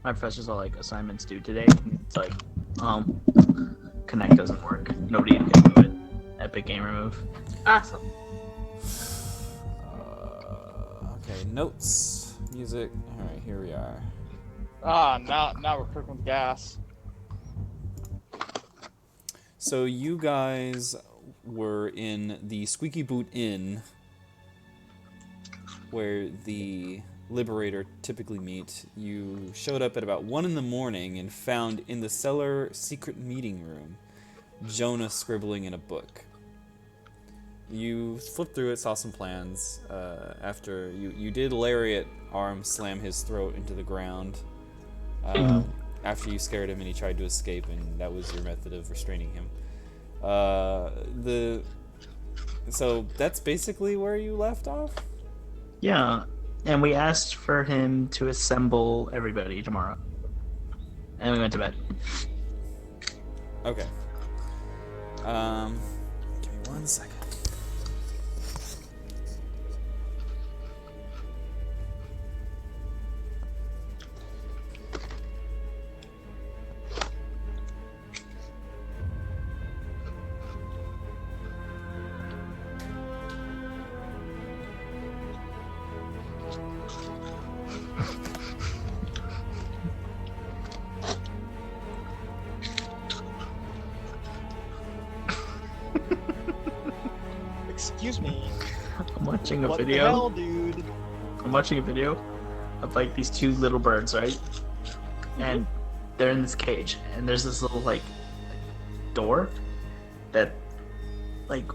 My professor's all like, assignments due today. It's like, Connect doesn't work. Nobody can do it. Epic game remove. Awesome. Okay, notes, music. All right, here we are. Now we're cooking with gas. So you guys were in the Squeaky Boot Inn, where the Liberator typically meet. You showed up at about 1 in the morning and found in the cellar secret meeting room Jonah scribbling in a book. You flipped through it, saw some plans. After you did lariat arm slam his throat into the ground. After you scared him and he tried to escape, and that was your method of restraining him. So that's basically where you left off? Yeah, and we asked for him to assemble everybody tomorrow. And we went to bed. Okay. Give me 1 second. Excuse me. I'm watching a What video. the hell, dude? I'm watching a video of like these two little birds, right? And they're in this cage, and there's this little like door that like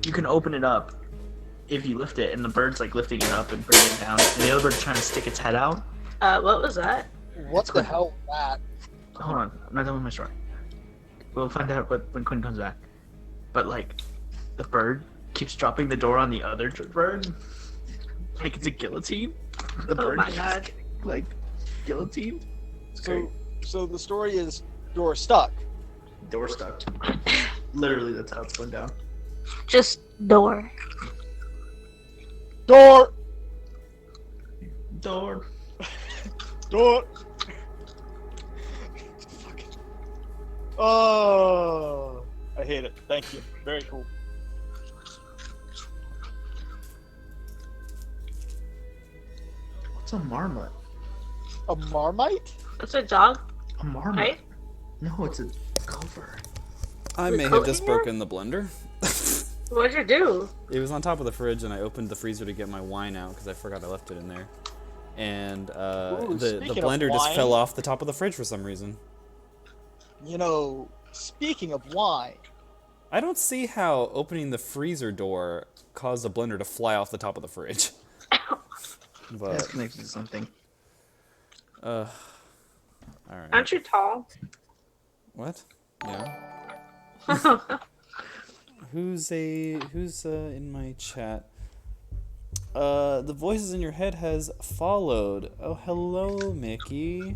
you can open it up if you lift it, and the bird's like lifting it up and bringing it down, and the other bird's trying to stick its head out. What was that? What the hell was that? Hold on, I'm not done with my story. We'll find out when Quinn comes back. But like, the bird keeps dropping the door on the other bird, like it's a guillotine. The bird my keeps God. getting, like guillotined. It's great. So the story is door stuck. Door stuck. Literally, that's how it's going down. Just door. Door. Door. Door. Fucking. Oh, I hate it. Thank you. Very cool. What's a marmot? A Marmite? It's a dog, A marmot? right? No, it's a gopher. I The may have coat just in here? broken the blender. What'd you do? It was on top of the fridge, and I opened the freezer to get my wine out because I forgot I left it in there. And the speaking of blender just wine- fell off the top of the fridge for some reason. You know, speaking of wine, I don't see how opening the freezer door caused the blender to fly off the top of the fridge. That's But, connected to something. alright. Aren't you tall? What? Yeah. Who's in my chat? The voices in your head has followed. Oh, hello, Mickey.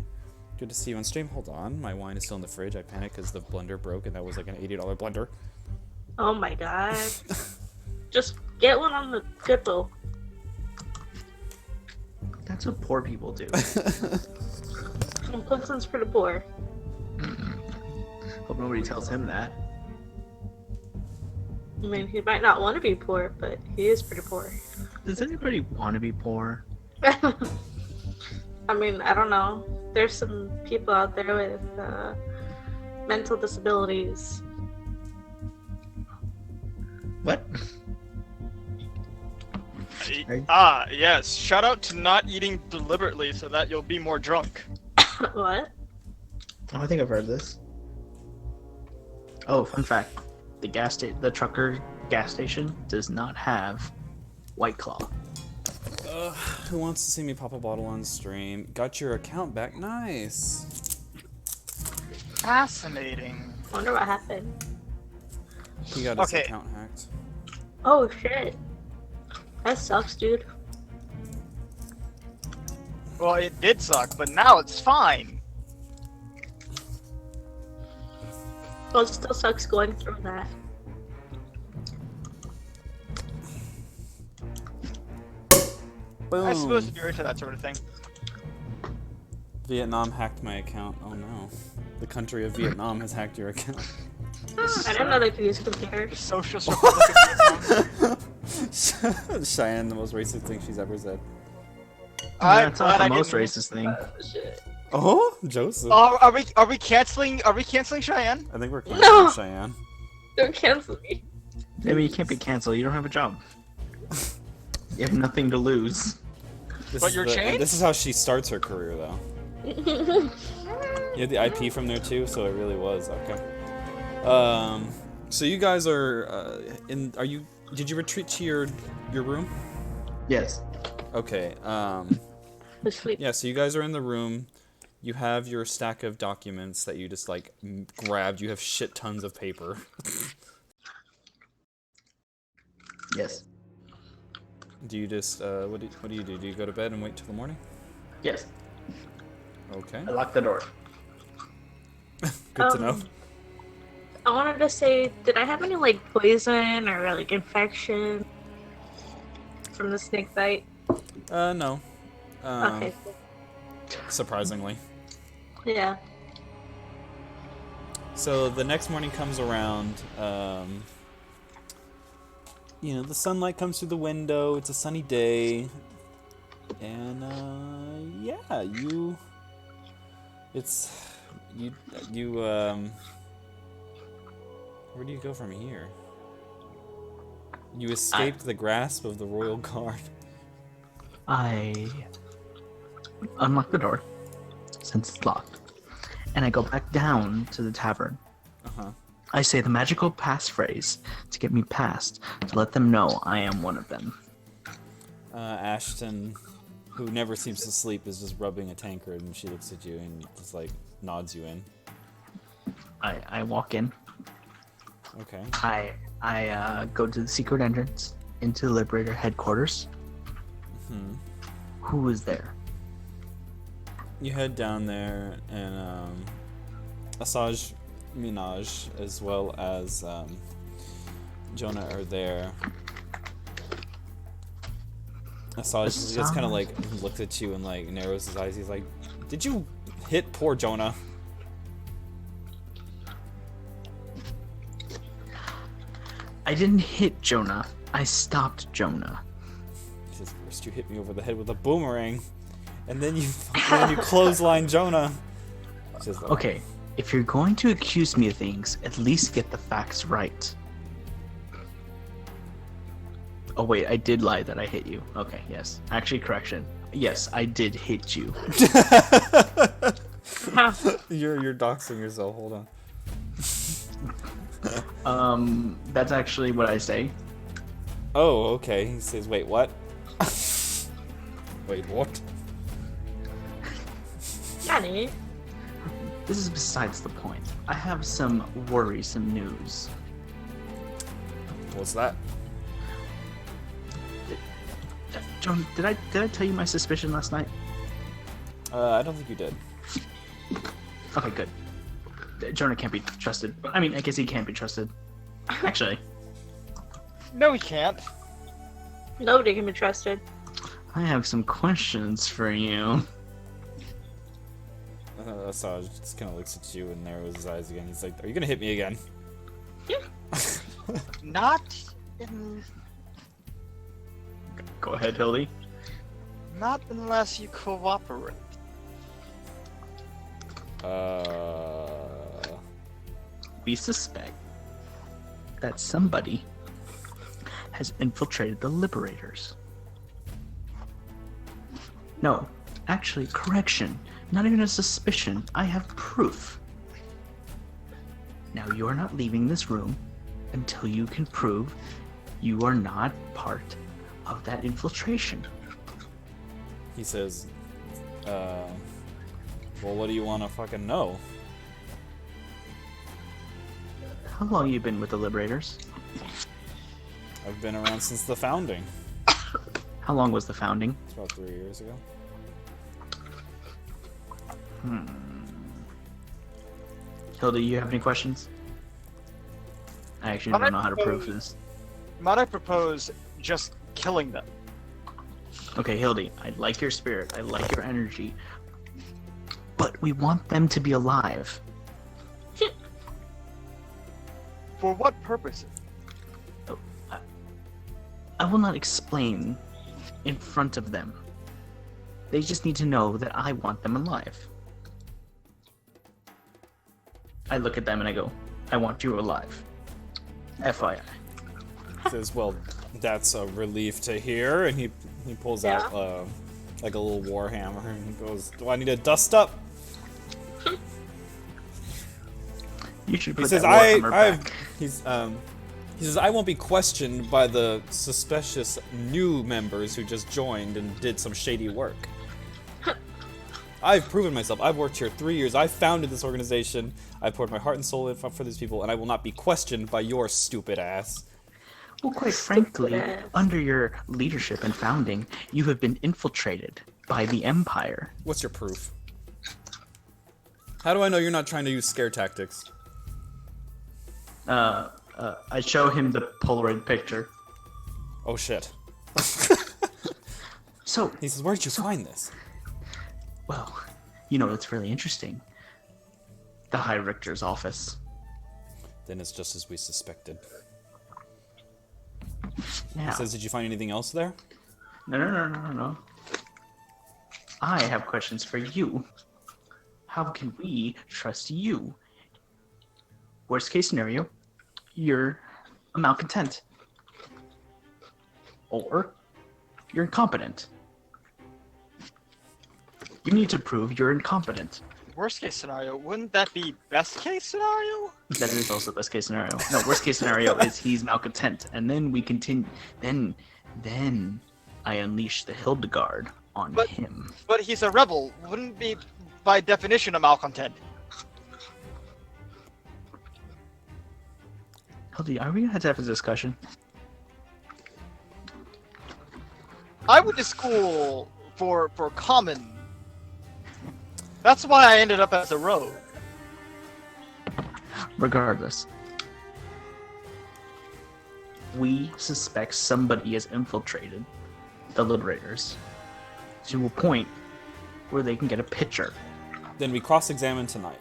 Good to see you on stream. Hold on, my wine is still in the fridge. I panicked because the blender broke, and that was like an $80 blender. Oh my god. Just get one on the Goodwill. That's what poor people do. Clemson's for the poor. Hope nobody tells him that. I mean, he might not want to be poor, but he is pretty poor. Does anybody want to be poor? I mean, I don't know. There's some people out there with mental disabilities. What? Yes. Shout out to not eating deliberately so that you'll be more drunk. What? Oh, I think I've heard this. Oh, fun fact: the trucker gas station does not have White Claw. Who wants to see me pop a bottle on stream? Got your account back. Nice. Fascinating. Wonder what happened. He got his Okay. account hacked. Oh shit. That sucks, dude. Well, it did suck, but now it's fine. Well, it still sucks going through that. Boom. I'm supposed to be right to that sort of thing. Vietnam hacked my account. Oh no. The country of Vietnam has hacked your account. I didn't know they could use computers. Socialist Republic of Vietnam. Cheyenne, the most racist thing she's ever said. I'm That's not glad the I most didn't- racist thing. Shit. Oh, Joseph. Are we canceling Cheyenne? I think we're canceling No. Cheyenne. Don't cancel me. I mean, you can't be canceled. You don't have a job. You have nothing to lose. This But is you're the- changed? This is how she starts her career, though. You had the IP from there too, so it really was okay. So you guys are in. Are you? Did you retreat to your room? Yes. Okay. Asleep. Yeah. So you guys are in the room. You have your stack of documents that you just like grabbed. You have shit tons of paper. Yes. Do you just what do you do? Do you go to bed and wait till the morning? Yes. Okay. I locked the door. Good to know. I wanted to say, did I have any like poison or like infection from the snake bite? No. Okay. Surprisingly. Yeah. So the next morning comes around. You know, the sunlight comes through the window. It's a sunny day, and yeah, where do you go from here? You escaped the grasp of the royal guard. I unlock the door, since it's locked, and I go back down to the tavern. Uh-huh. I say the magical passphrase to get me past, to let them know I am one of them. Ashton, who never seems to sleep, is just rubbing a tankard, and she looks at you and just like nods you in. I walk in. Okay. I go to the secret entrance into the Liberator headquarters. Hmm. Who is there? You head down there, and Asajj, Minaj, as well as Jonah are there. Asajj just kind of like looks at you and like narrows his eyes. He's like, "Did you hit poor Jonah?" I didn't hit Jonah. I stopped Jonah. He says, "First you hit me over the head with a boomerang, and then you clothesline Jonah." He says, Okay, if you're going to accuse me of things, at least get the facts right. Oh wait, I did lie that I hit you. Okay, yes. Actually, correction. Yes, I did hit you. You're doxing yourself. Hold on. That's actually what I say. Oh, okay. He says, "Wait, what?" Wait, what? Johnny. This is besides the point. I have some worrisome news. What's that? John, did I tell you my suspicion last night? I don't think you did. Okay, good. Jonah can't be trusted. I mean, I guess he can't be trusted. Actually, No, we can't. Nobody can be trusted. I have some questions for you. Asajj just kind of looks at you and narrows his eyes again. He's like, "Are you gonna hit me again?" Not in, Go ahead, Hildy. not unless you cooperate. We suspect that somebody has infiltrated the Liberators. No, actually, correction. Not even a suspicion. I have proof. Now, you are not leaving this room until you can prove you are not part of that infiltration. He says, "Well, what do you want to fucking know?" How long you been with the Liberators? I've been around since the founding. How long was the founding? It's about 3 years ago. Hilda, you have any questions? I actually don't know how to prove this. Might I propose just killing them? Okay, Hildy, I like your spirit. I like your energy. But we want them to be alive. For what purpose? I will not explain in front of them. They just need to know that I want them alive. I look at them and I go, I want you alive. FYI. Says, well, that's a relief to hear, and he pulls out like a little war hammer and he goes, do I need to dust up? You should put He says, that Warhammer back. he says, I won't be questioned by the suspicious new members who just joined and did some shady work. I've proven myself. I've worked here 3 years. I founded this organization. I poured my heart and soul in for these people, and I will not be questioned by your stupid ass. Well, quite frankly, under your leadership and founding, you have been infiltrated by the Empire. What's your proof? How do I know you're not trying to use scare tactics? I show him the Polaroid picture. Oh shit. So, He says, where'd you find this? well, you know what's really interesting? The High Richter's office. Then it's just as we suspected. Now, He says, did you find anything else there? no. I have questions for you. How can we trust you? Worst case scenario, you're a malcontent. Or you're incompetent. You need to prove you're incompetent. Worst case scenario, wouldn't that be best case scenario? That is also best case scenario. No, worst case scenario is he's malcontent, and then we continue. Then I unleash the Hildegard on him. But he's a rebel. Wouldn't be by definition a malcontent. Hildy, are we gonna have to have a discussion? I went to school for common. That's why I ended up as a rogue. Regardless, we suspect somebody has infiltrated the Liberators to a point where they can get a picture. Then we cross-examine tonight.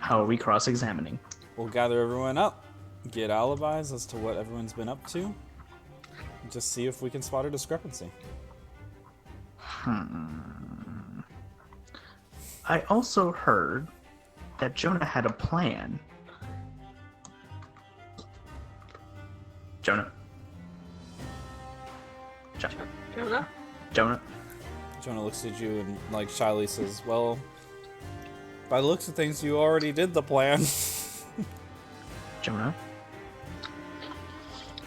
How are we cross-examining? We'll gather everyone up, get alibis as to what everyone's been up to, and just see if we can spot a discrepancy. I also heard that Jonah had a plan. Jonah. Jonah? Jonah. Jonah looks at you and, like, shyly says, well, by the looks of things, you already did the plan. Jonah.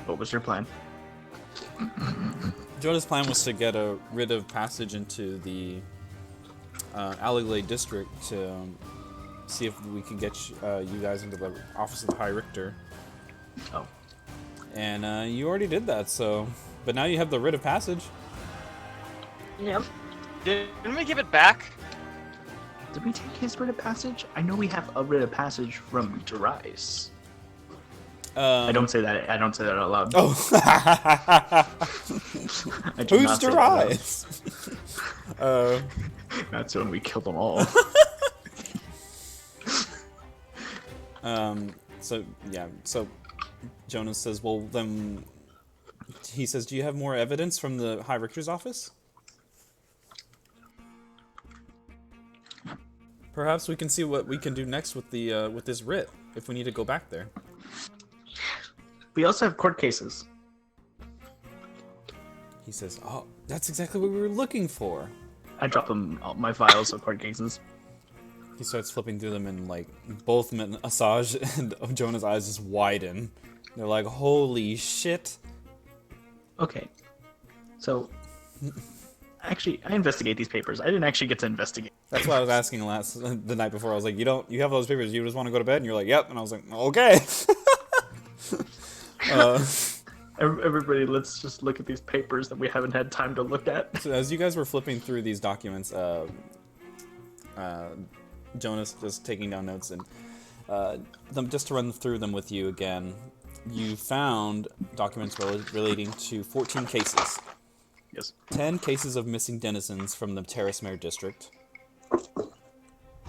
What was your plan? Jonah's plan was to get rid of passage into the Alleglade district to see if we can get you guys into the office of the High Richter. Oh. And you already did that, so... But now you have the writ of passage. Yep. Didn't we give it back? Did we take his writ of passage? I know we have a writ of passage from Duressfall. I don't say that out loud. Oh. I do Who's not say that out Duressfall? loud. That's when we killed them all. So Jonas says, well, then... He says, do you have more evidence from the High Richter's office? Perhaps we can see what we can do next with the with this writ, if we need to go back there. We also have court cases. He says, oh, that's exactly what we were looking for. I drop them all my files of court cases. He starts flipping through them, and, like, both Asajj and Jonah's eyes just widen. They're like, holy shit. Okay. So, actually, I investigate these papers. I didn't actually get to investigate. That's why I was asking the night before. I was like, you have those papers, you just want to go to bed? And you're like, yep. And I was like, okay. Everybody, let's just look at these papers that we haven't had time to look at. So as you guys were flipping through these documents, Jonas just taking down notes, and just to run through them with you again, you found documents relating to 14 cases. Yes. 10 cases of missing denizens from the Terrasmere district.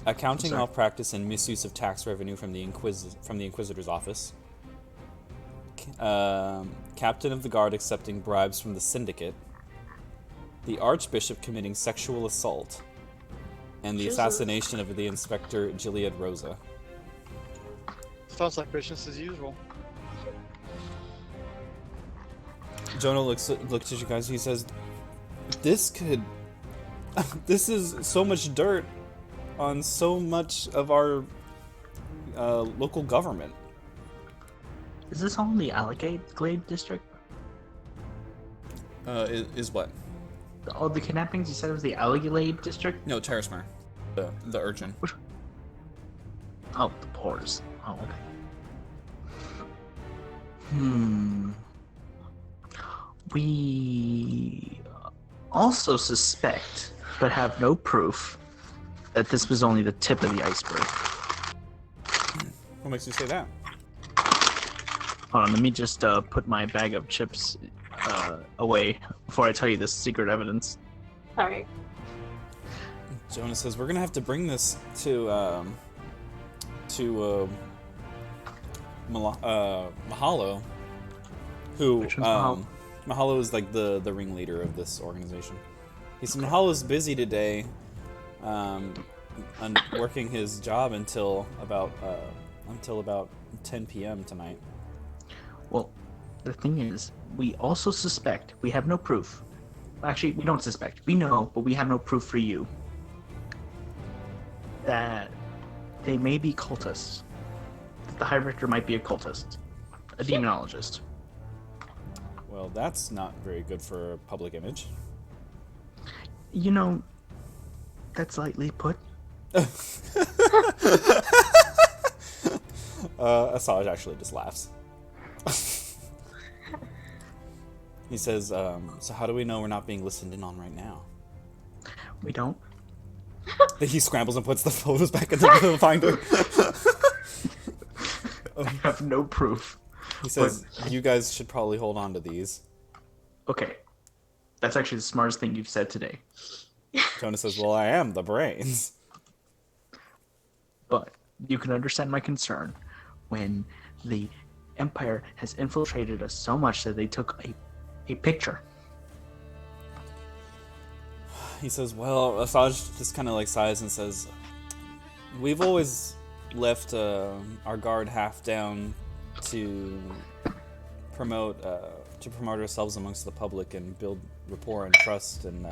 Accounting Sorry. malpractice and misuse of tax revenue from the Inquisitor's office. Captain of the Guard accepting bribes from the Syndicate. The Archbishop committing sexual assault. And the Jesus. assassination of the Inspector Gilead Rosa. Sounds like business as usual. Jonah looks at you guys. He says, "This could. This is so much dirt on so much of our local government." Is this all in the Glade district? Is what? All the kidnappings? You said it was the Glade district? No, Terrasmere. The urchin. Oh, the pores. Oh, okay. We also suspect, but have no proof, that this was only the tip of the iceberg. What makes you say that? Hold on, let me just put my bag of chips away before I tell you this secret evidence. Sorry. Jonah says, "We're gonna have to bring this to Mahalo, who Which one's Mahalo? Mahalo is like the ringleader of this organization. He said Mahalo's busy today, working his job until about 10 p.m. tonight." Well, the thing is, we also suspect, we have no proof. Actually, we don't suspect. We know, but we have no proof for you. That they may be cultists. The High Rector might be a cultist. A demonologist. Well, that's not very good for public image. You know, that's lightly put. Asajj actually just laughs. He says, "So how do we know we're not being listened in on right now?" We don't. He scrambles and puts the photos back into the binder. I have no proof. He says, "You guys should probably hold on to these." Okay. That's actually the smartest thing you've said today. Jonah says, "Well, I am the brains." But you can understand my concern when the Empire has infiltrated us so much that they took a picture. He says, "Well," Asajj just kind of like sighs and says, "We've always left our guard half down to promote ourselves amongst the public and build rapport and trust and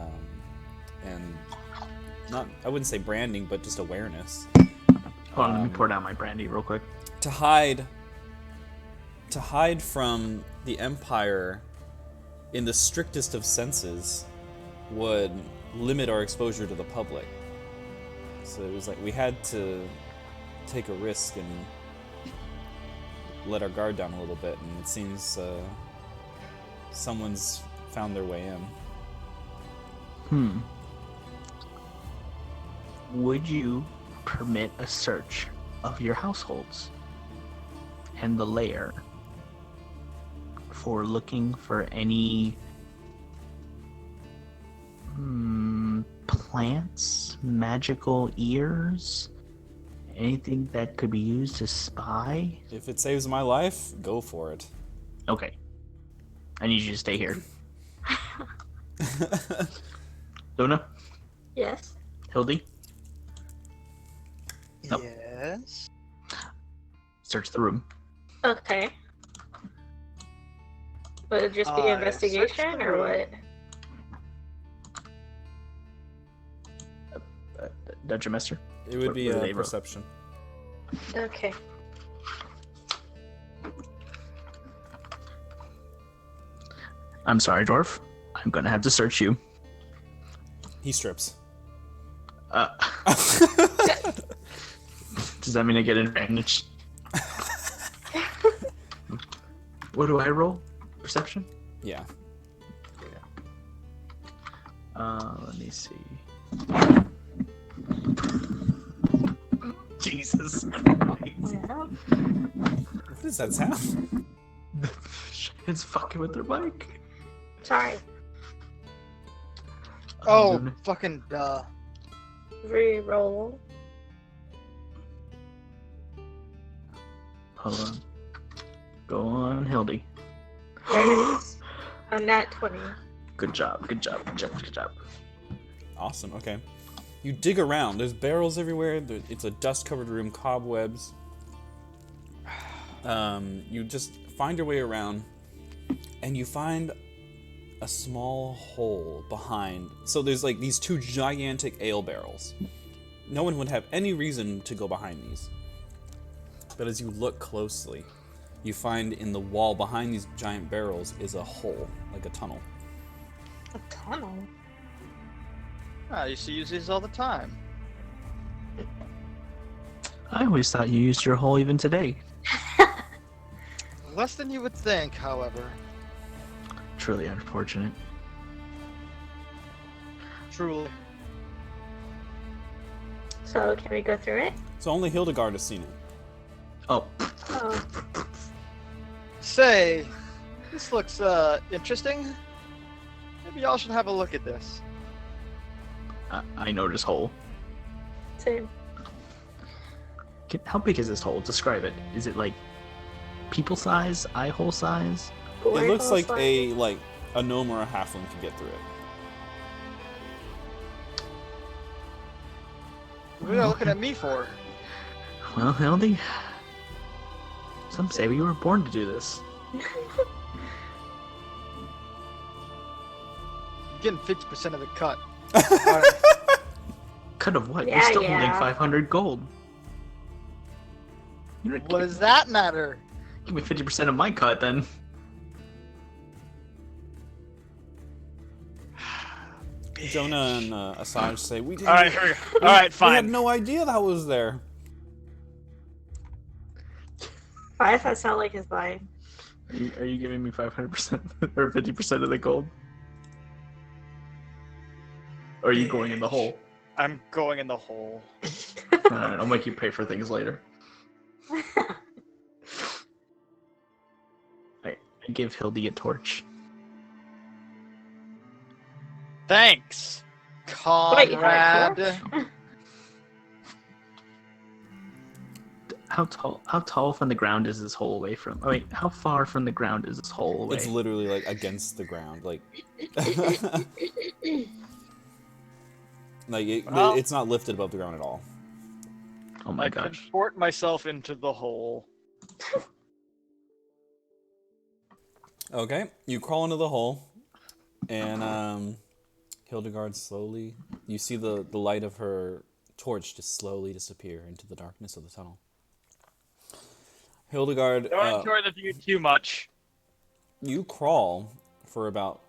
not, I wouldn't say branding, but just awareness. Hold on, let me pour down my brandy real quick. To hide from the Empire in the strictest of senses would limit our exposure to the public. So it was like we had to take a risk and let our guard down a little bit, and it seems someone's found their way in." Would you permit a search of your households and the lair for looking for any plants, magical ears, anything that could be used to spy? If it saves my life, go for it. Okay. I need you to stay here. Luna? Yes. Hildy? Nope. Yes. Search the room. Okay. Would it just be Search investigation the or room. what? Dungeon Master? It would What be do a they roll? perception. Okay. I'm sorry, Dwarf. I'm gonna have to search you. He strips. Does that mean I get an advantage? What do I roll? Perception? Yeah. Let me see. Jesus Christ. Yeah. What does that sound? It's fucking with their mic. Sorry. Oh, Luna. fucking duh. Re-roll. Hold on. Go on, Hildy. A nat 20. Good job. Good job. Good job. Good job. Awesome. Okay. You dig around. There's barrels everywhere. It's a dust-covered room, cobwebs. You just find your way around, and you find a small hole behind. So there's like these two gigantic ale barrels. No one would have any reason to go behind these. But as you look closely, you find in the wall behind these giant barrels is a hole, like a tunnel. A tunnel? I used to use these all the time. I always thought you used your hole even today. Less than you would think, however. Truly unfortunate. Truly. So, can we go through it? So only Hildegard has seen it. Oh, Oh, Say, this looks interesting. Maybe y'all should have a look at this. I notice hole. same. How big is this hole? Describe it. Is it like people size, eye hole size? It looks like a gnome or a halfling could get through it. What are you looking at me for? Well, Hildy, some say we were born to do this. Getting 50% of the cut. Cut of what? Yeah, You're still yeah. holding 500 gold. What does that matter? Give me 50% of my cut, then. Jonah and Asajj say, we didn't. Alright, here we go. Alright, We had fine. no idea that was there. Why does that sound like his line? Are you giving me 500% or 50% of the gold? Or are you going in the hole? I'm going in the hole. Alright, I'll make you pay for things later. I give Hildy a torch. Thanks, Wait, you had a Conrad. torch? How tall from the ground is this hole away from? Oh wait, how far from the ground is this hole away? It's literally like against the ground, like Well- it's not lifted above the ground at all. Oh my I gosh. transport myself into the hole. Okay, you crawl into the hole, and Hildegard slowly. You see the light of her torch just slowly disappear into the darkness of the tunnel. Hildegard, Don't enjoy the view too much. you crawl for about,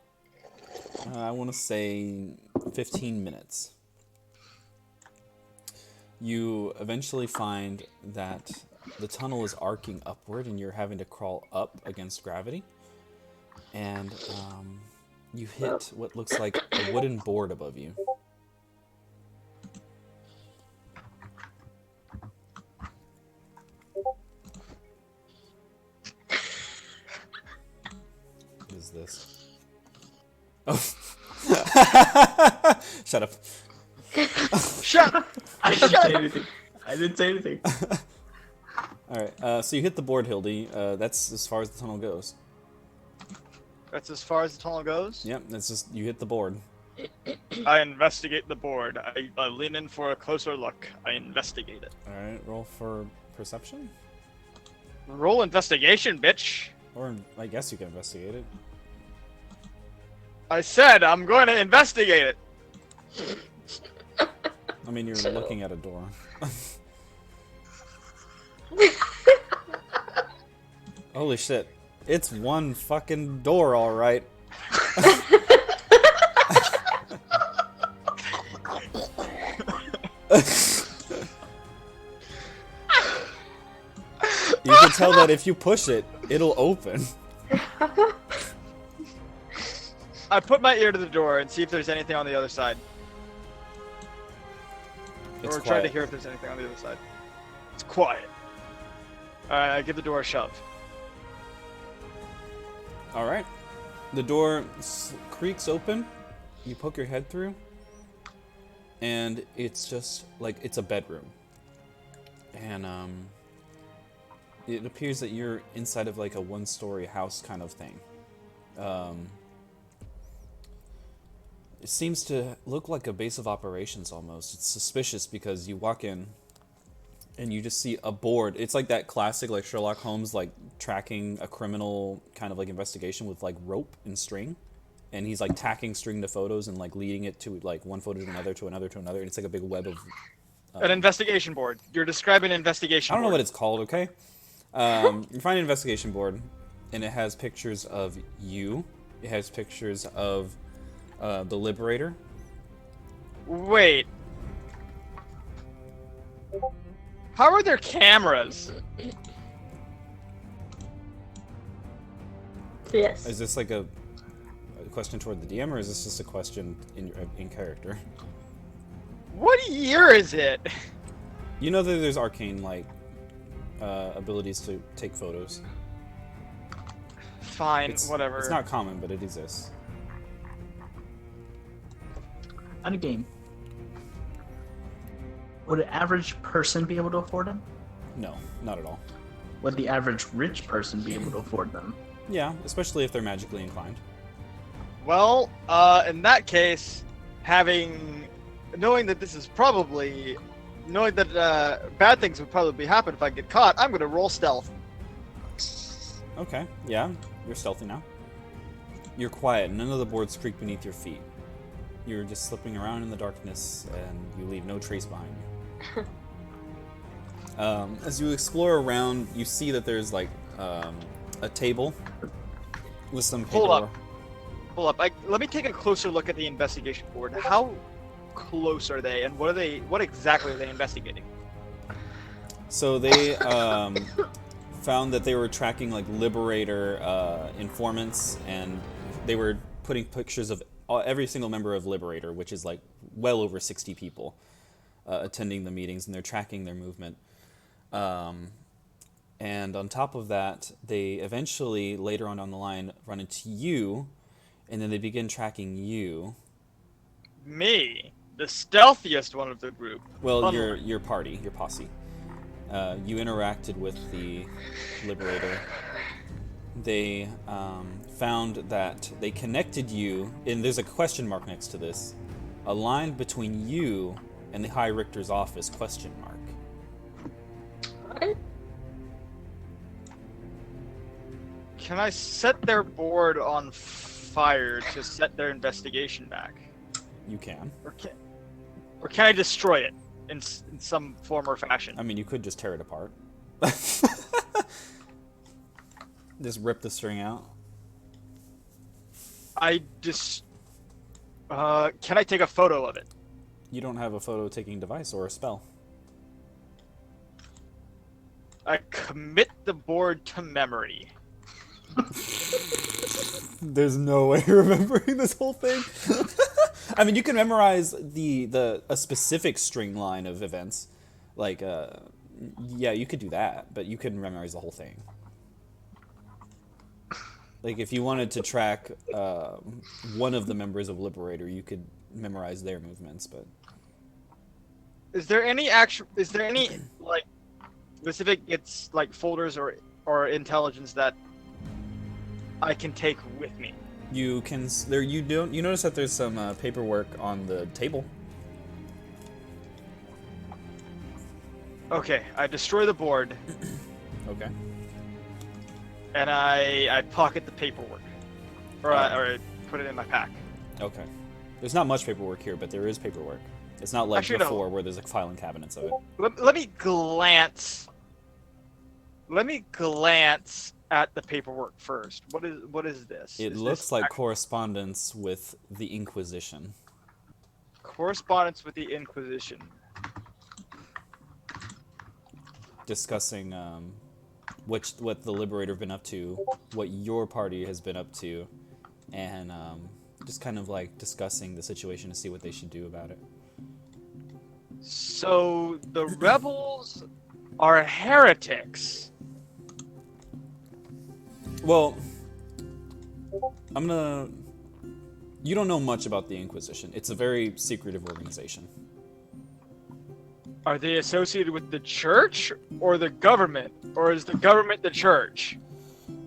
I want to say, 15 minutes. You eventually find that the tunnel is arcing upward and you're having to crawl up against gravity. And you hit what looks like a wooden board above you. What is this? Oh. Shut up. Shut up! I didn't say anything. I didn't say anything. Alright, so you hit the board, Hildy. That's as far as the tunnel goes. That's as far as the tunnel goes. Yep, that's just, you hit the board. I investigate the board. I lean in for a closer look. I investigate it. Alright, roll for perception? Roll investigation, bitch. Or, I guess you can investigate it. I said I'm going to investigate it. I mean, you're looking at a door. Holy shit. It's one fucking door, alright. You can tell that if you push it, it'll open. I put my ear to the door and see if there's anything on the other side. It's Or try to quiet. hear if there's anything on the other side. It's quiet. Alright, I give the door a shove. Alright. The door creaks open. You poke your head through. And it's just like, it's a bedroom. And, it appears that you're inside of like a one-story house kind of thing. It seems to look like a base of operations almost. It's suspicious because you walk in and you just see a board. It's like that classic like Sherlock Holmes like tracking a criminal kind of like investigation with like rope and string. And he's like tacking string to photos and like leading it to like one photo to another to another to another. And it's like a big web of... An investigation board. You're describing an investigation I don't know board. what it's called, okay? You find an investigation board, and it has pictures of you. It has pictures of the Liberator. Wait. How are there cameras? Yes. Is this like a question toward the DM, or is this just a question in character? What year is it? You know that there's arcane like abilities to take photos. Fine, whatever. It's not common, but it exists. On a game. Would an average person be able to afford them? No, not at all. Would the average rich person be able to afford them? Yeah, especially if they're magically inclined. Well, in that case, knowing that bad things would probably happen if I get caught, I'm gonna roll stealth. Okay, yeah, you're stealthy now. You're quiet, none of the boards creak beneath your feet. You're just slipping around in the darkness, and you leave no trace behind you. As you explore around, you see that there's like a table with some paperwork. Hold up. Let me take a closer look at the investigation board. How close are they, and what exactly are they investigating? So they found that they were tracking like Liberator informants, and they were putting pictures of every single member of Liberator, which is like well over 60 people attending the meetings, and they're tracking their movement. And on top of that, they eventually, later on down the line, run into you, and then they begin tracking you. Me? The stealthiest one of the group. Well, your party, your posse. You interacted with the Liberator. They found that they connected you, and there's a question mark next to this, a line between you and the High Richter's office, question mark. What? Can I set their board on fire to set their investigation back? You can. Or can I destroy it in some form or fashion? I mean, you could just tear it apart. Just rip the string out. Can I take a photo of it? You don't have a photo-taking device or a spell. I commit the board to memory. There's no way of remembering this whole thing. I mean, you can memorize a specific string line of events. Like, yeah, you could do that, but you couldn't memorize the whole thing. Like, if you wanted to track one of the members of Liberator, you could memorize their movements, but... Is there any like specific folders or intelligence that I can take with me? You can you notice that there's some paperwork on the table. Okay, I destroy the board. Okay. And I pocket the paperwork, or I put it in my pack. Okay. There's not much paperwork here, but there is paperwork. It's not like Actually, before where there's like filing cabinets of it. Let me glance. Let me glance at the paperwork first. What is this? It looks like correspondence with the Inquisition. Correspondence with the Inquisition. Discussing what the Liberator have been up to, what your party has been up to, and just kind of like discussing the situation to see what they should do about it. So the rebels are heretics. Well, you don't know much about the Inquisition. It's a very secretive organization. Are they associated with the church or the government? Or is the government the church?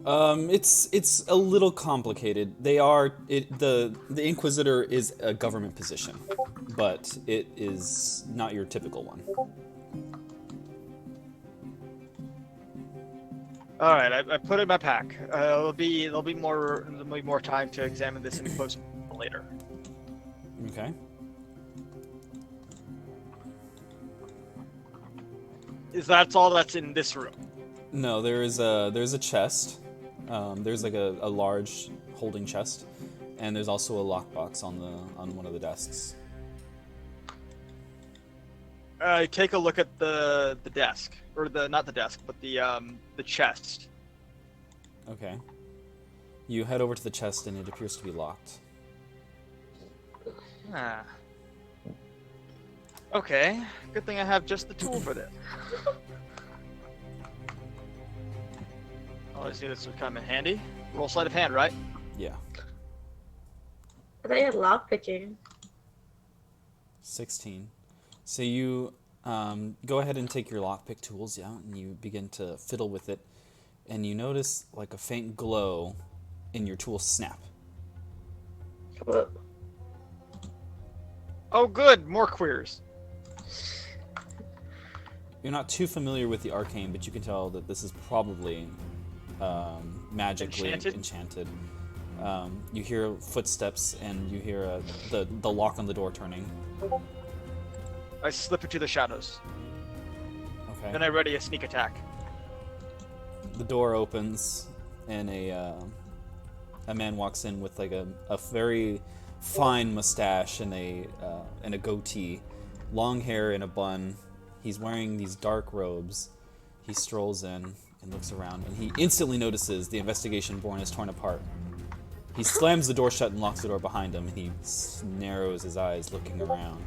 It's a little complicated. The Inquisitor is a government position, but it is not your typical one. All right, I put it in my pack. There'll be more time to examine this in close later. Okay. Is that all that's in this room? No, there's a chest. There's like a large holding chest, and there's also a lockbox on one of the desks. Take a look at the desk, or not the desk, but the chest. Okay. You head over to the chest, and it appears to be locked. Ah. Okay. Good thing I have just the tool for this. Oh, I see this would come in handy. Roll sleight of hand, right? Yeah. I thought you had lockpicking. 16. So you go ahead and take your lockpick tools out, and you begin to fiddle with it, and you notice like a faint glow in your tool snap. What? Oh, good. More queers. You're not too familiar with the arcane, but you can tell that this is probably magically enchanted. You hear footsteps, and you hear the lock on the door turning. I slip into the shadows. Okay. Then I ready a sneak attack. The door opens, and a man walks in with like a very fine mustache and a goatee, long hair in a bun. He's wearing these dark robes. He strolls in and looks around, and he instantly notices the investigation born is torn apart. He slams the door shut and locks the door behind him, and he narrows his eyes looking around.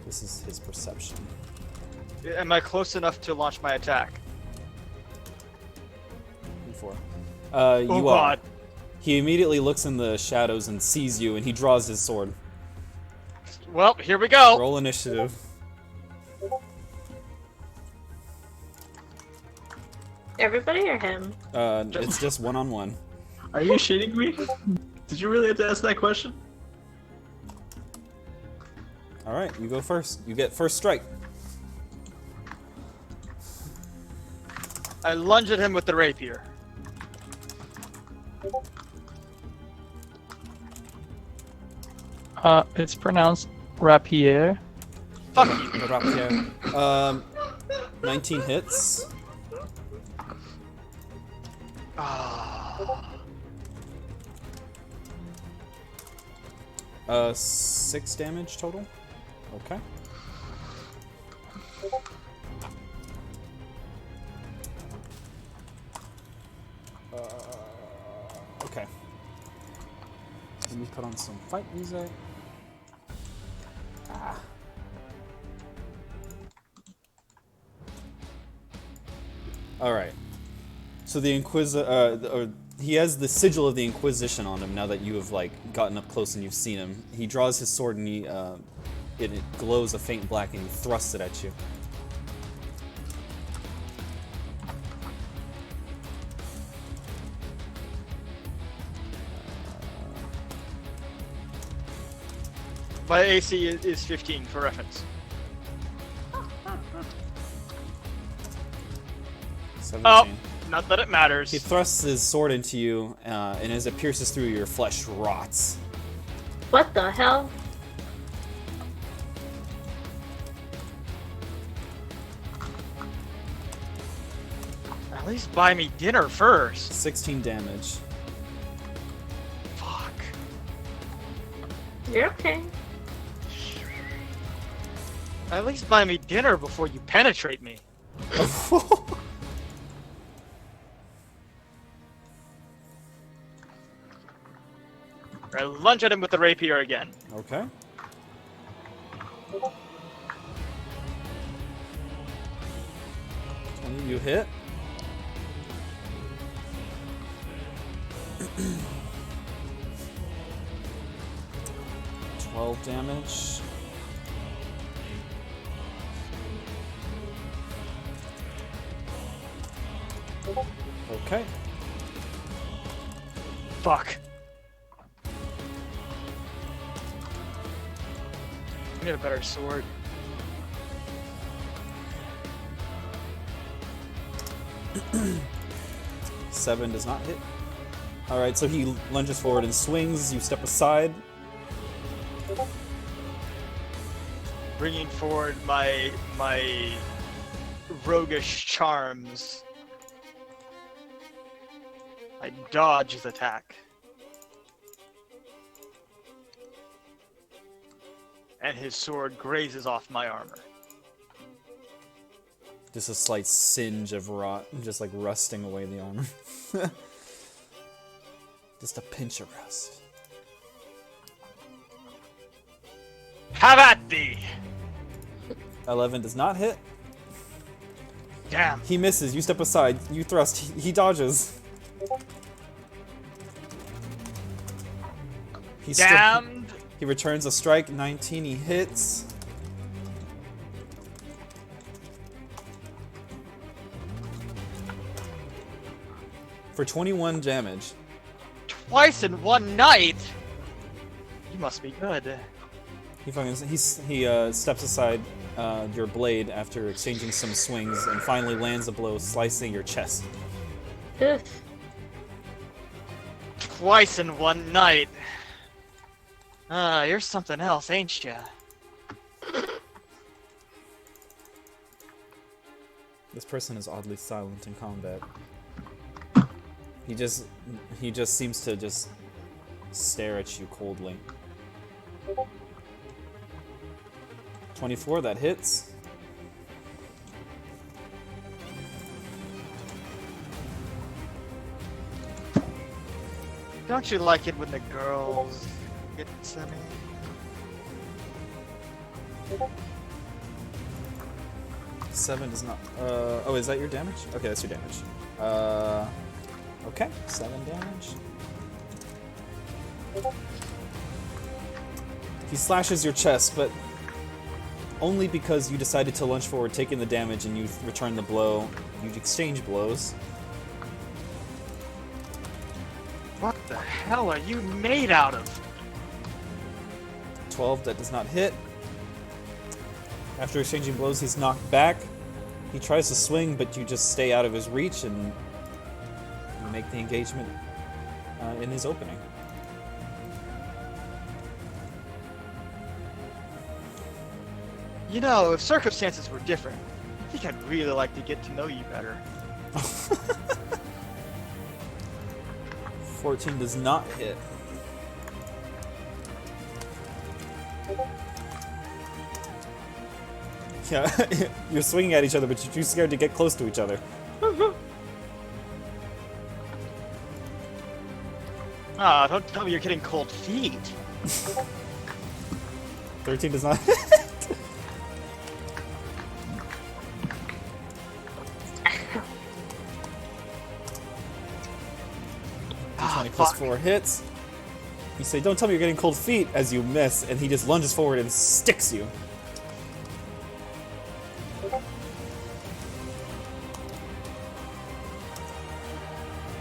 This is his perception. Am I close enough to launch my attack? Before. Oh You God! are. He immediately looks in the shadows and sees you, and he draws his sword. Well, here we go. Roll initiative. Everybody or him? It's just one-on-one. Are you shitting me? Did you really have to ask that question? All right, you go first. You get first strike. I lunge at him with the rapier. It's pronounced rapier. Fuck you. Rapier. 19 hits. Ah. 6 damage total. Okay. Okay. Let me put on some fight music. All right. So the Inquisitor, he has the sigil of the Inquisition on him now that you have like gotten up close and you've seen him. He draws his sword and it glows a faint black and he thrusts it at you. My AC is 15 for reference. 17. Oh, not that it matters. He thrusts his sword into you, and as it pierces through, your flesh rots. What the hell? At least buy me dinner first. 16 damage. Fuck. You're okay. At least buy me dinner before you penetrate me. I lunge at him with the rapier again. Okay. You hit. $12 damage. Okay. Fuck. I need a better sword. Seven does not hit. Alright, so he lunges forward and swings. You step aside. Bringing forward my roguish charms. I dodge his attack. And his sword grazes off my armor. Just a slight singe of rot, just like rusting away the armor. Just a pinch of rust. Have at thee! 11 does not hit. Damn. He misses. You step aside. You thrust. He dodges. Damned! He returns a strike. 19. He hits. For 21 damage. Twice in one night? You must be good. He steps aside your blade after exchanging some swings and finally lands a blow slicing your chest. Ugh. Twice in one night. You're something else, ain't ya? This person is oddly silent in combat. He just seems to just stare at you coldly. 24, that hits. Don't you like it when the girls get to me? Seven does not. Oh, is that your damage? Okay, that's your damage. Okay, 7 damage. He slashes your chest, but only because you decided to lunge forward, taking the damage, and you return the blow. You exchange blows. What the hell are you made out of? 12, that does not hit. After exchanging blows, he's knocked back. He tries to swing, but you just stay out of his reach, and you make the engagement in his opening. You know, if circumstances were different, I think I'd really like to get to know you better. 14 does not hit. Yeah, you're swinging at each other, but you're too scared to get close to each other. Ah, don't tell me you're getting cold feet. 13 does not hit. 20 plus 4 hits. You say, don't tell me you're getting cold feet, as you miss, and he just lunges forward and sticks you.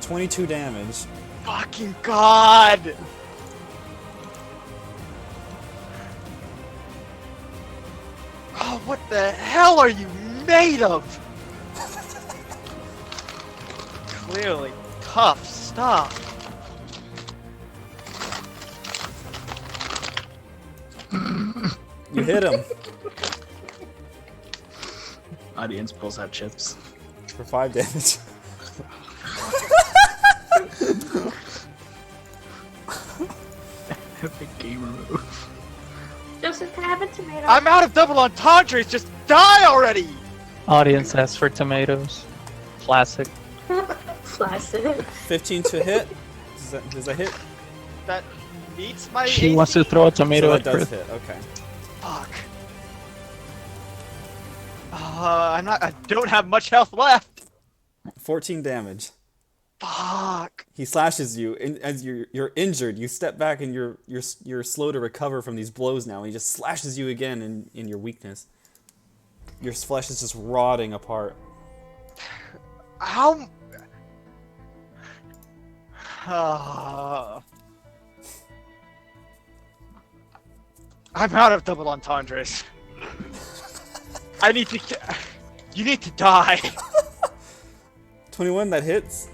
$22 damage. Fucking God! Oh, what the hell are you made of? Clearly tough stuff. You hit him Audience pulls out chips. for 5 damage. Epic gamer move. Joseph, can I have a tomato? I'm out of double entendres, just die already! Audience asks for tomatoes. Classic. Classic. 15 to hit. Does that hit? That meets my She AC? wants to throw a tomato So at that does Chris. hit, okay. Fuck. I don't have much health left. 14 damage. Fuck. He slashes you, and as you're injured, you step back and you're slow to recover from these blows now. He just slashes you again in your weakness. Your flesh is just rotting apart. How I'm out of double entendres. I need to. You need to die. 21, that hits.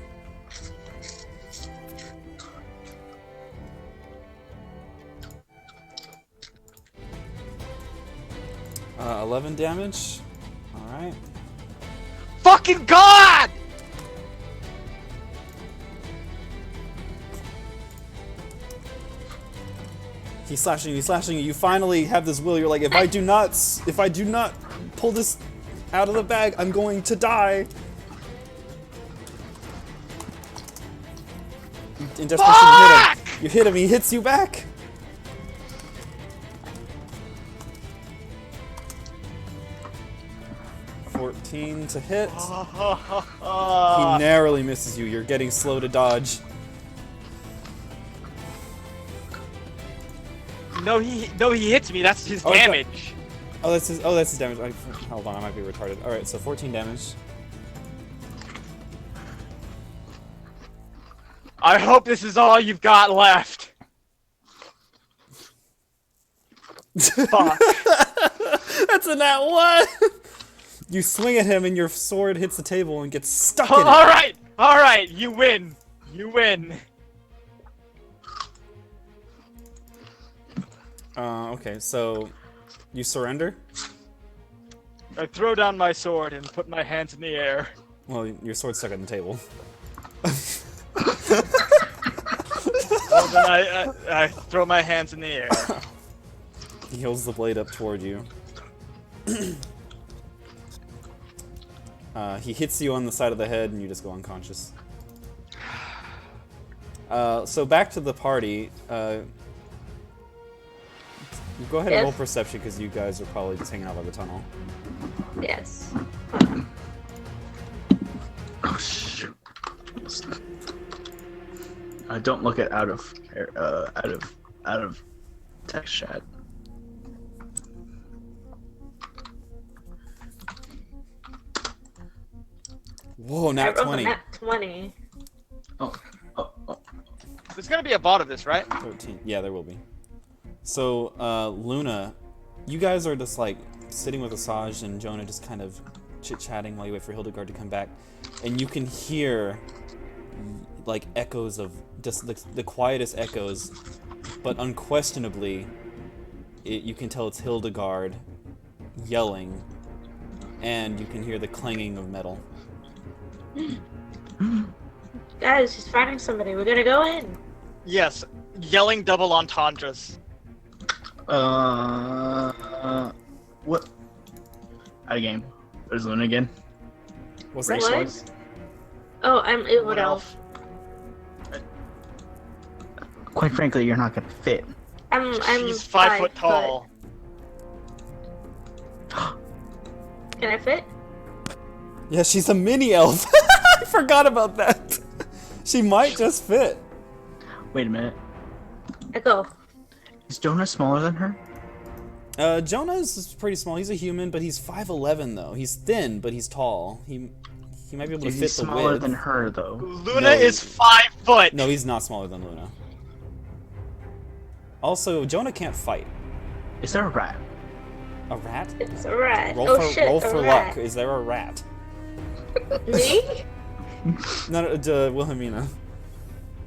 Uh, 11 damage. Alright. Fucking God! He's slashing you, he's slashing you. You finally have this will. You're like, if I do not pull this out of the bag, I'm going to die. In desperation, you hit him. You hit him, he hits you back. $14 to hit. He narrowly misses you. You're getting slow to dodge. No, he hits me. That's his damage. Oh, that's his damage. Hold on, I might be retarded. All right, so 14 damage. I hope this is all you've got left. Fuck. That's a nat 1. You swing at him, and your sword hits the table and gets stuck in it. All right, you win. You win. Okay, so you surrender? I throw down my sword and put my hands in the air. Well, your sword's stuck on the table. Well, then I throw my hands in the air. He holds the blade up toward you. He hits you on the side of the head, and you just go unconscious. So back to the party. Go ahead and roll perception, because you guys are probably just hanging out by the tunnel. Yes. Oh shoot! Don't look at out of text chat. Whoa, I nat rolled 20. a nat 20. Oh. There's gonna be a bot of this, right? 13. Yeah, there will be. So, Luna, you guys are just like sitting with Asajj and Jonah, just kind of chit-chatting while you wait for Hildegard to come back, and you can hear like echoes of just the quietest echoes, but unquestionably, you can tell it's Hildegard yelling, and you can hear the clanging of metal. Guys, she's fighting somebody. We're gonna go in. Yes, yelling double entendres. What? Out of game. There's Luna again. What's Race that? What? wise. Oh, I'm Wood Elf. Quite frankly, you're not gonna fit. I'm She's 5 foot tall. Can I fit? Yeah, she's a mini elf. I forgot about that. She might just fit. Wait a minute. I go. Is Jonah smaller than her? Jonah is pretty small. He's a human, but he's 5'11" though. He's thin, but he's tall. He might be able to Is fit he the smaller width. than her though? Luna No. is 5 foot. No, he's not smaller than Luna. Also, Jonah can't fight. Is there a rat? A rat? It's a rat. Roll Oh for, shit, roll a for rat. luck. Is there a rat? Me? No, Wilhelmina.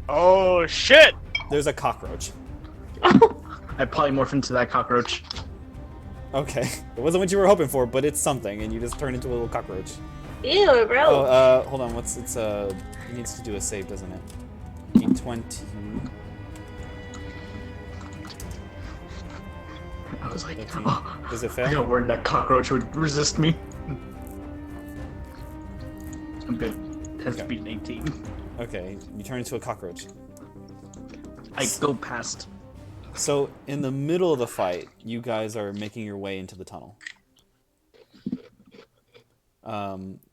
Oh shit! There's a cockroach. I polymorph into that cockroach. Okay. It wasn't what you were hoping for, but it's something, and you just turn into a little cockroach. Ew, bro. Oh, hold on. It needs to do a save, doesn't it? D20. I was like, 15. oh, Does it I fail? got worried that cockroach would resist me. I'm good. Has Okay. beaten 18. Okay, you turn into a cockroach. I go past. So, in the middle of the fight, you guys are making your way into the tunnel.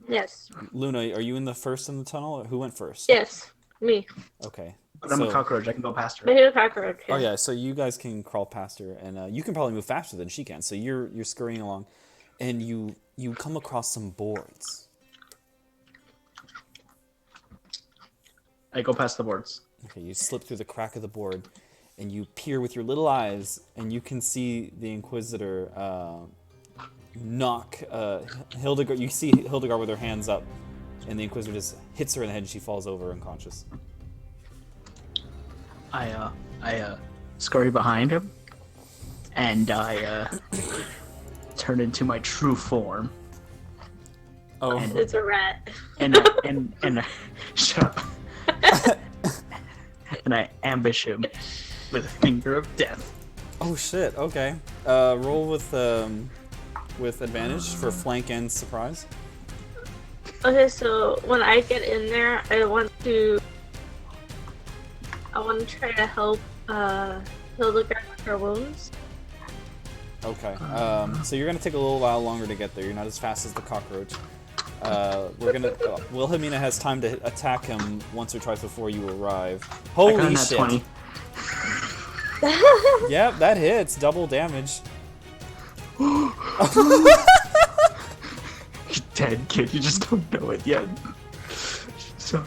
Yes. Luna, are you in the first in the tunnel? Or who went first? Yes. Me. Okay. But I'm a cockroach. I can go past But her. here's a cockroach. Oh yeah, so you guys can crawl past her, and you can probably move faster than she can. So you're scurrying along, and you come across some boards. I go past the boards. Okay, you slip through the crack of the board, and you peer with your little eyes, and you can see the Inquisitor knock Hildegard. You see Hildegard with her hands up, and the Inquisitor just hits her in the head, and she falls over unconscious. I scurry behind him, and I turn into my true form, Oh, It's a rat. and shut up. And I ambush him with a finger of death. oh shit. Okay. Roll with advantage for flank and surprise. Okay, so when I get in there, I want to try to help Hildegard with her wounds. Okay. So you're gonna take a little while longer to get there. You're not as fast as the cockroach. We're gonna. Wilhelmina has time to attack him once or twice before you arrive. I got Holy that shit! 20. Yep, that hits. Double damage. You're dead, kid. You just don't know it yet. So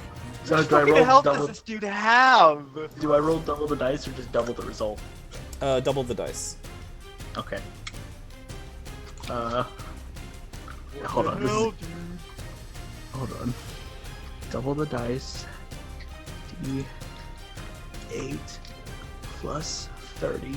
do I What kind roll of health double? does this dude have? Do I roll double the dice or just double the result? Double the dice. Okay. Hold on. This is, hold on. Double the dice. D8 plus 30.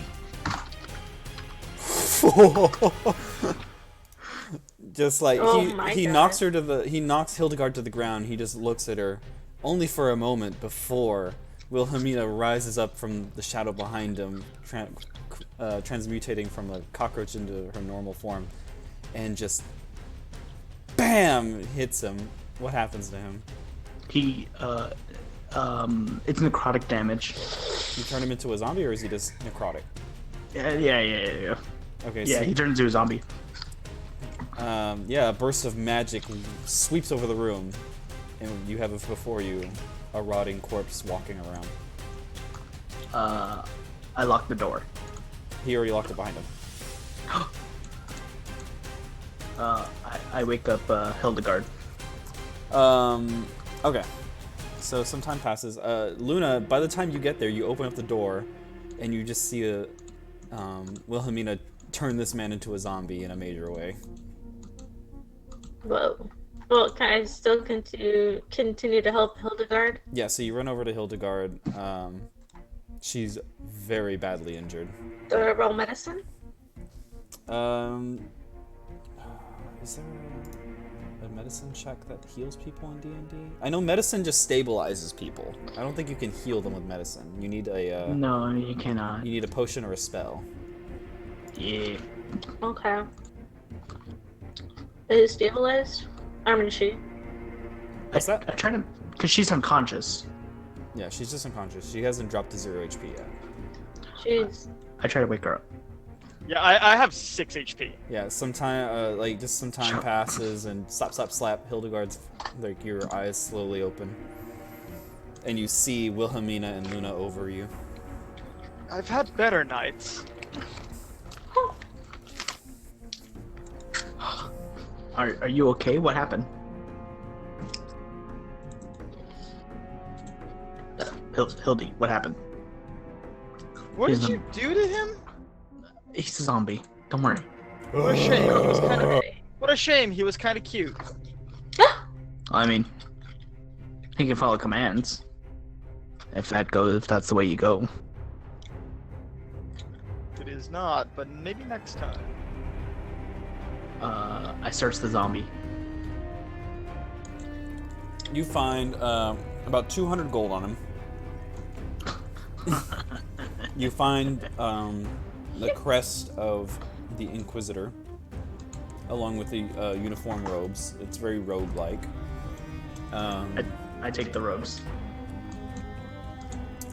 Just like Oh my he God. knocks her to the he knocks Hildegard to the ground. He just looks at her, only for a moment before Wilhelmina rises up from the shadow behind him, transmutating from a cockroach into her normal form, and just BAM! Hits him. What happens to him? He, it's necrotic damage. You turn him into a zombie, or is he just necrotic? Yeah. Okay. Yeah, so, he turns into a zombie. yeah, a burst of magic sweeps over the room, and you have before you a rotting corpse walking around. I lock the door. He already locked it behind him. I wake up Hildegard. Okay. So some time passes. Luna, by the time you get there, you open up the door, and you just see a Wilhelmina turn this man into a zombie in a major way. Whoa. Well, can I still continue to help Hildegard? Yeah, so you run over to Hildegard. She's very badly injured. Do I roll medicine? Is there a medicine check that heals people in D&D? I know medicine just stabilizes people. I don't think you can heal them with medicine. You need a No, you cannot. you need a potion or a spell. Yeah. Okay. Is it stabilized? I mean, she. What's that? I try to, cause she's unconscious. Yeah, she's just unconscious. She hasn't dropped to 0 HP yet. Jeez. I try to wake her up. Yeah, I have 6 HP. Yeah, some time, just some time passes, and slap. Hildegard's, like, your eyes slowly open, and you see Wilhelmina and Luna over you. I've had better nights. Are you okay? What happened? Hildy, what happened? What He's did you do to him? He's a zombie. Don't worry. What a shame. He was kind of. What a shame. He was kind of cute. I mean, he can follow commands. If that's the way you go. It is not, but maybe next time. I search the zombie. You find about 200 gold on him. You find the crest of the Inquisitor, along with the uniform robes. It's very rogue-like. I take the robes.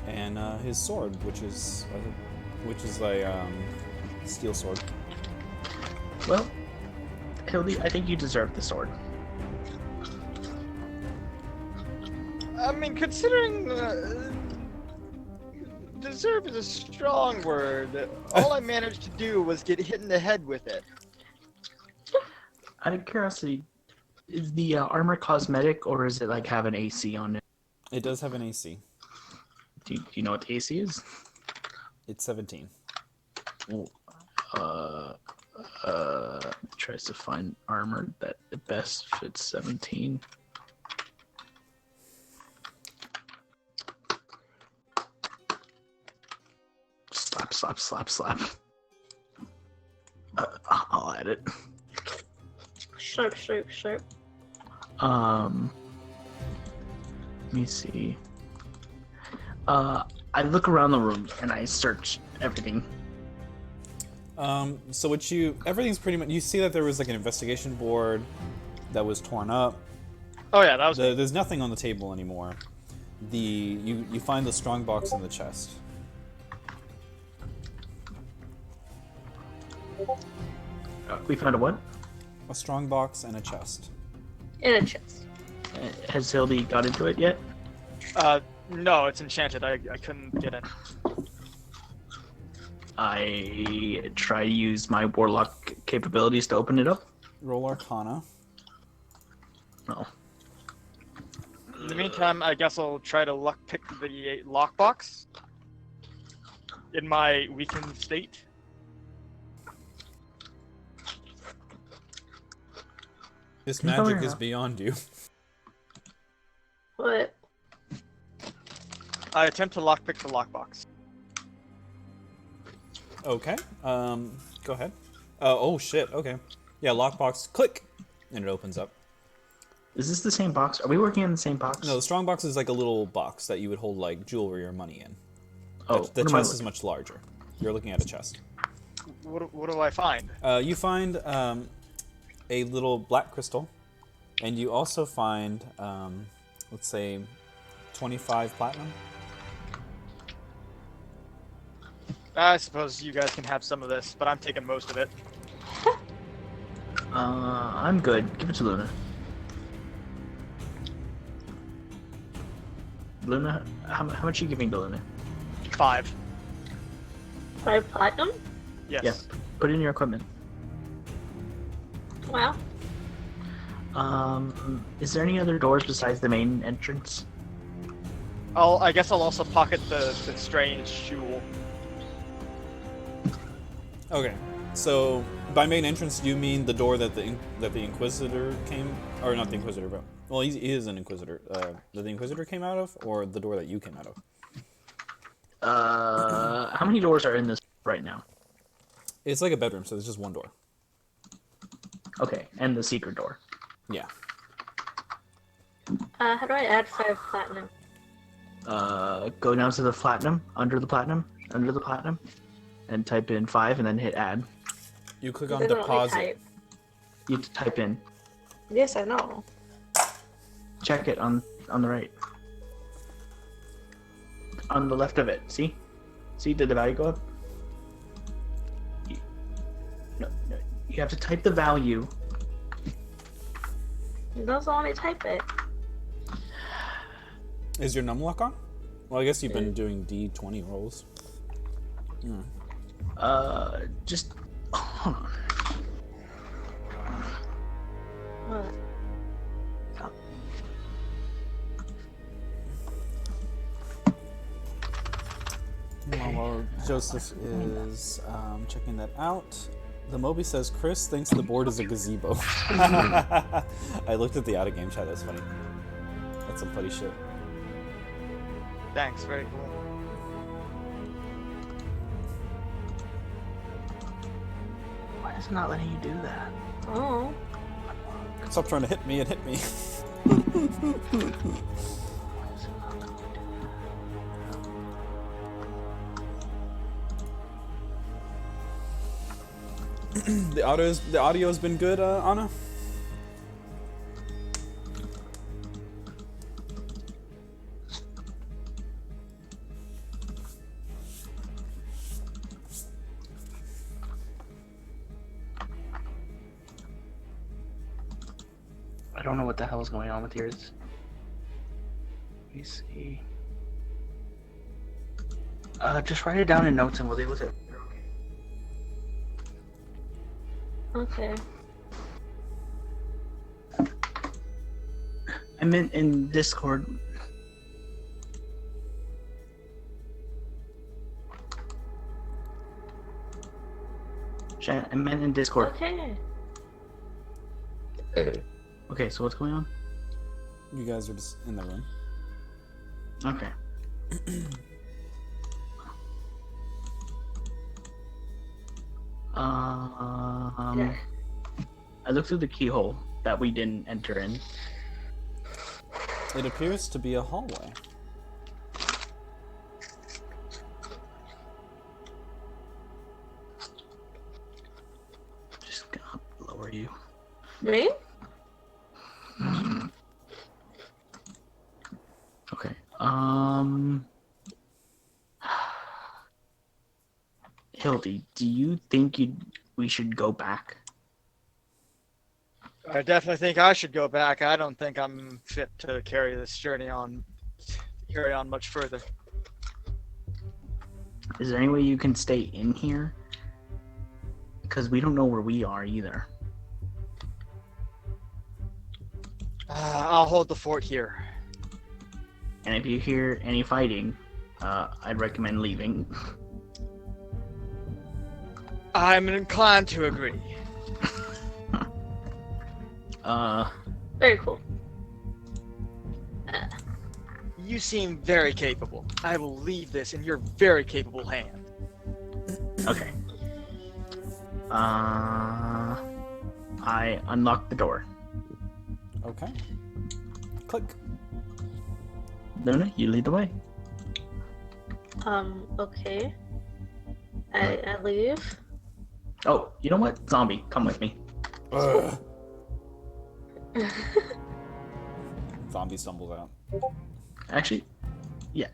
And his sword, which is a steel sword. Well, Hildy, I think you deserve the sword. I mean, considering deserve is a strong word. All I managed to do was get hit in the head with it. Out of curiosity, is the armor cosmetic or is it like have an AC on it? It does have an AC. Do you know what the AC is? It's 17. Tries to find armor that at best fits 17. Slap. I'll add it. Sharp. Let me see. I look around the room and I search everything. So everything's pretty much, you see that there was like an investigation board that was torn up. Oh yeah, that was me. There's nothing on the table anymore. You find the strong box in the chest. We found a what? A strong box and a chest. In a chest. Has Hildy got into it yet? No, it's enchanted. I couldn't get in. I try to use my warlock capabilities to open it up. Roll Arcana. No. In the meantime, I guess I'll try to luck pick the lockbox. In my weakened state. This Can you come magic here is now? beyond you. What? I attempt to lockpick the lockbox. Okay. Go ahead. Oh shit. Okay. Yeah, lockbox. Click, and it opens up. Is this the same box? Are we working in the same box? No, the strong box is like a little box that you would hold like jewelry or money in. Oh, The what am I chest is looking- much larger. You're looking at a chest. What do I find? You find a little black crystal, and you also find, let's say, 25 platinum. I suppose you guys can have some of this, but I'm taking most of it. I'm good. Give it to Luna. Luna, how much are you giving to Luna? 5. 5 platinum? Yes. Yeah. Put it in your equipment. Wow. Is there any other doors besides the main entrance? I guess I'll also pocket the strange jewel. Okay. So by main entrance, do you mean the door that the Inquisitor came, or not the Inquisitor, but well, he is an Inquisitor. That the Inquisitor came out of, or the door that you came out of? How many doors are in this right now? It's like a bedroom, so there's just one door. Okay, and the secret door. Yeah. How do I add 5 platinum? Go down to the platinum, under the platinum, and type in 5, and then hit add. You click It on doesn't let me deposit. type. You have to type in. Yes, I know. Check it on the right. On the left of it. See? See, did the value go up? No. You have to type the value. It doesn't let me type it. Is your num lock on? Well, I guess you've been doing D20 rolls. Just hold on. What? While Joseph is checking that out, the Moby says, Chris thinks the board is a gazebo. I looked at the out-of-game chat, that's funny. That's some funny shit. Thanks, very cool. Why is it not letting you do that? Oh. Stop trying to hit me and hit me. The audio's been good, Anna? I don't know what the hell is going on with yours. Let me see. Just write it down in notes and we'll deal with it. Okay. I'm in Discord. chat. I meant in Discord. Okay. Okay, so what's going on? You guys are just in the room. Okay. Yeah. I looked through the keyhole that we didn't enter in. It appears to be a hallway. Just gonna lower you. Me? Okay. Hildy, do you think we should go back? I definitely think I should go back. I don't think I'm fit to carry this journey on much further. Is there any way you can stay in here? Because we don't know where we are either. I'll hold the fort here. And if you hear any fighting, I'd recommend leaving. I'm inclined to agree. Very cool. You seem very capable. I will leave this in your very capable hand. Okay. I unlock the door. Okay. Click. Luna, you lead the way. Okay. I leave. Oh, you know what? Zombie, come with me. Zombie stumbles out. Actually, yeah.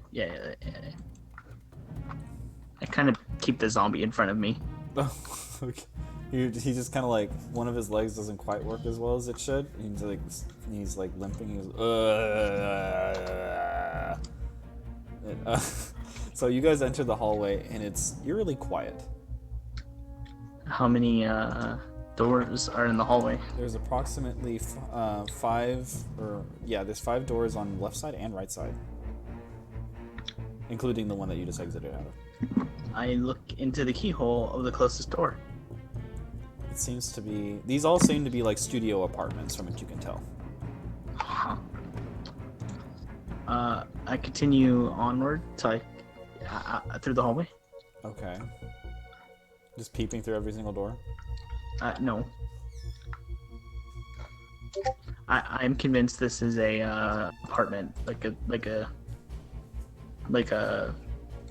I kind of keep the zombie in front of me. Okay. He just kind of like one of his legs doesn't quite work as well as it should. He's like limping. He's so you guys enter the hallway and it's eerily quiet. How many doors are in the hallway? There's approximately there's 5 doors on left side and right side, including the one that you just exited out of. I look into the keyhole of the closest door. It seems to be, these all seem to be like studio apartments from what you can tell. Huh. I continue onward to through the hallway. Okay. Just peeping through every single door? No. I'm convinced this is a apartment,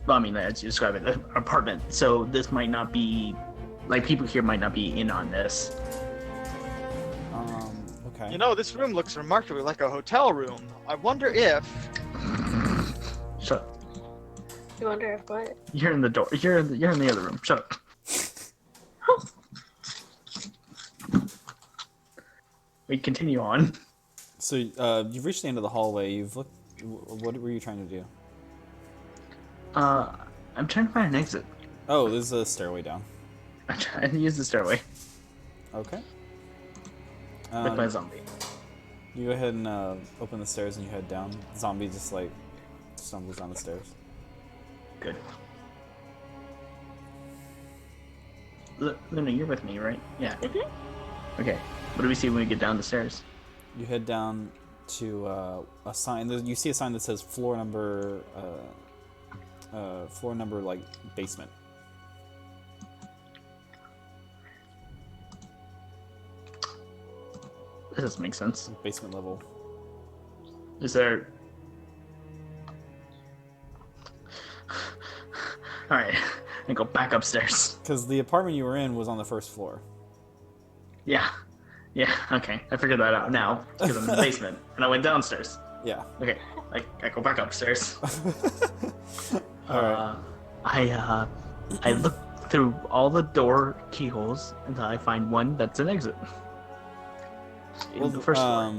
well, I mean, as you describe it, an apartment. So this might not be, like, people here might not be in on this. Okay. You know, this room looks remarkably like a hotel room. I wonder if... Shut up. You wonder if what? You're in the door. You're in the other room. Shut up. We continue on. So you've reached the end of the hallway. You've looked. What were you trying to do? I'm trying to find an exit. Oh, there's a stairway down. I'm trying to use the stairway Okay. with my zombie. You go ahead and open the stairs and you head down. Zombie just like stumbles down the stairs. Good. Luna, you're with me, right? Yeah. Mhm. Okay. What do we see when we get down the stairs? You head down to a sign. You see a sign that says floor number like basement. This doesn't make sense. Basement level. Is there... Alright, I go back upstairs. Because the apartment you were in was on the first floor. Yeah, okay. I figured that out now, because I'm in the basement, and I went downstairs. Yeah. Okay, I go back upstairs. Alright. I look through all the door keyholes until I find one that's an exit. In the first floor.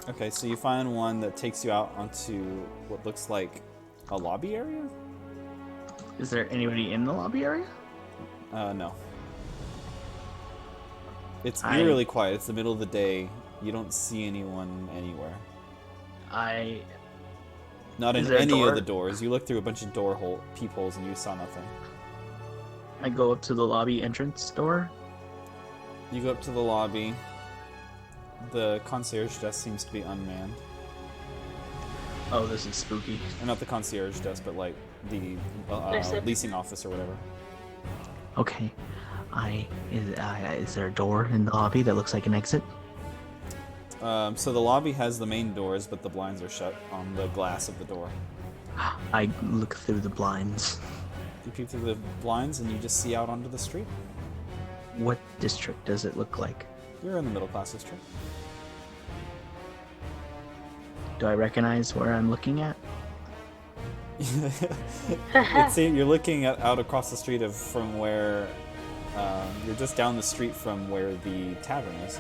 Okay, so you find one that takes you out onto what looks like a lobby area? Is there anybody in the lobby area? No. It's eerily quiet. It's the middle of the day. You don't see anyone anywhere. Not in Is there a any door? of the doors. You look through a bunch of peepholes and you saw nothing. I go up to the lobby entrance door. You go up to the lobby. The concierge desk seems to be unmanned. Oh, this is spooky. Or not the concierge desk, but like the Reception. leasing office or whatever. Okay. Is there a door in the lobby that looks like an exit? So the lobby has the main doors, but the blinds are shut on the glass of the door. I look through the blinds. You peep through the blinds and you just see out onto the street. What district does it look like? You're in the middle class district. Do I recognize where I'm looking at? You're looking out across the street from where you're just down the street from where the tavern is.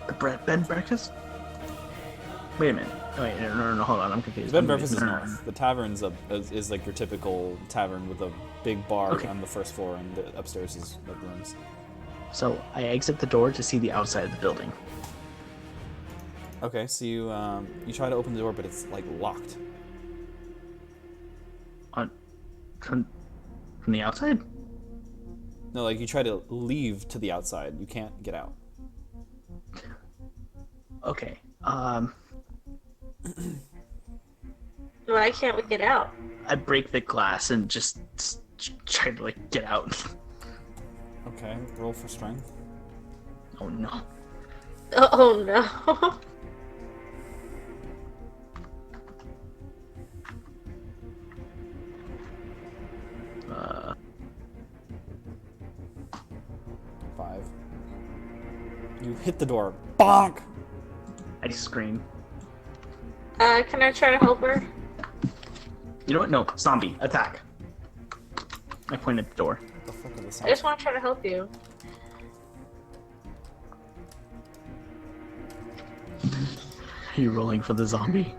The bed and breakfast? Wait a minute. Oh, wait, no, hold on. I'm confused. The bed and breakfast is No. north. The tavern's is like your typical tavern with a big bar Okay. on the first floor, and the upstairs is the rooms. So I exit the door to see the outside of the building. Okay, so you try to open the door, but it's like locked. From the outside? No, like you try to leave to the outside, you can't get out. Okay. Why can't we get out? I break the glass and just try to like get out. Okay, roll for strength. Oh no. Oh no. 5. You hit the door. Bonk! I scream. Can I try to help her? You know what? No, zombie, attack. I point at the door. What the fuck are the I sounds? just want to try to help you. Are you rolling for the zombie?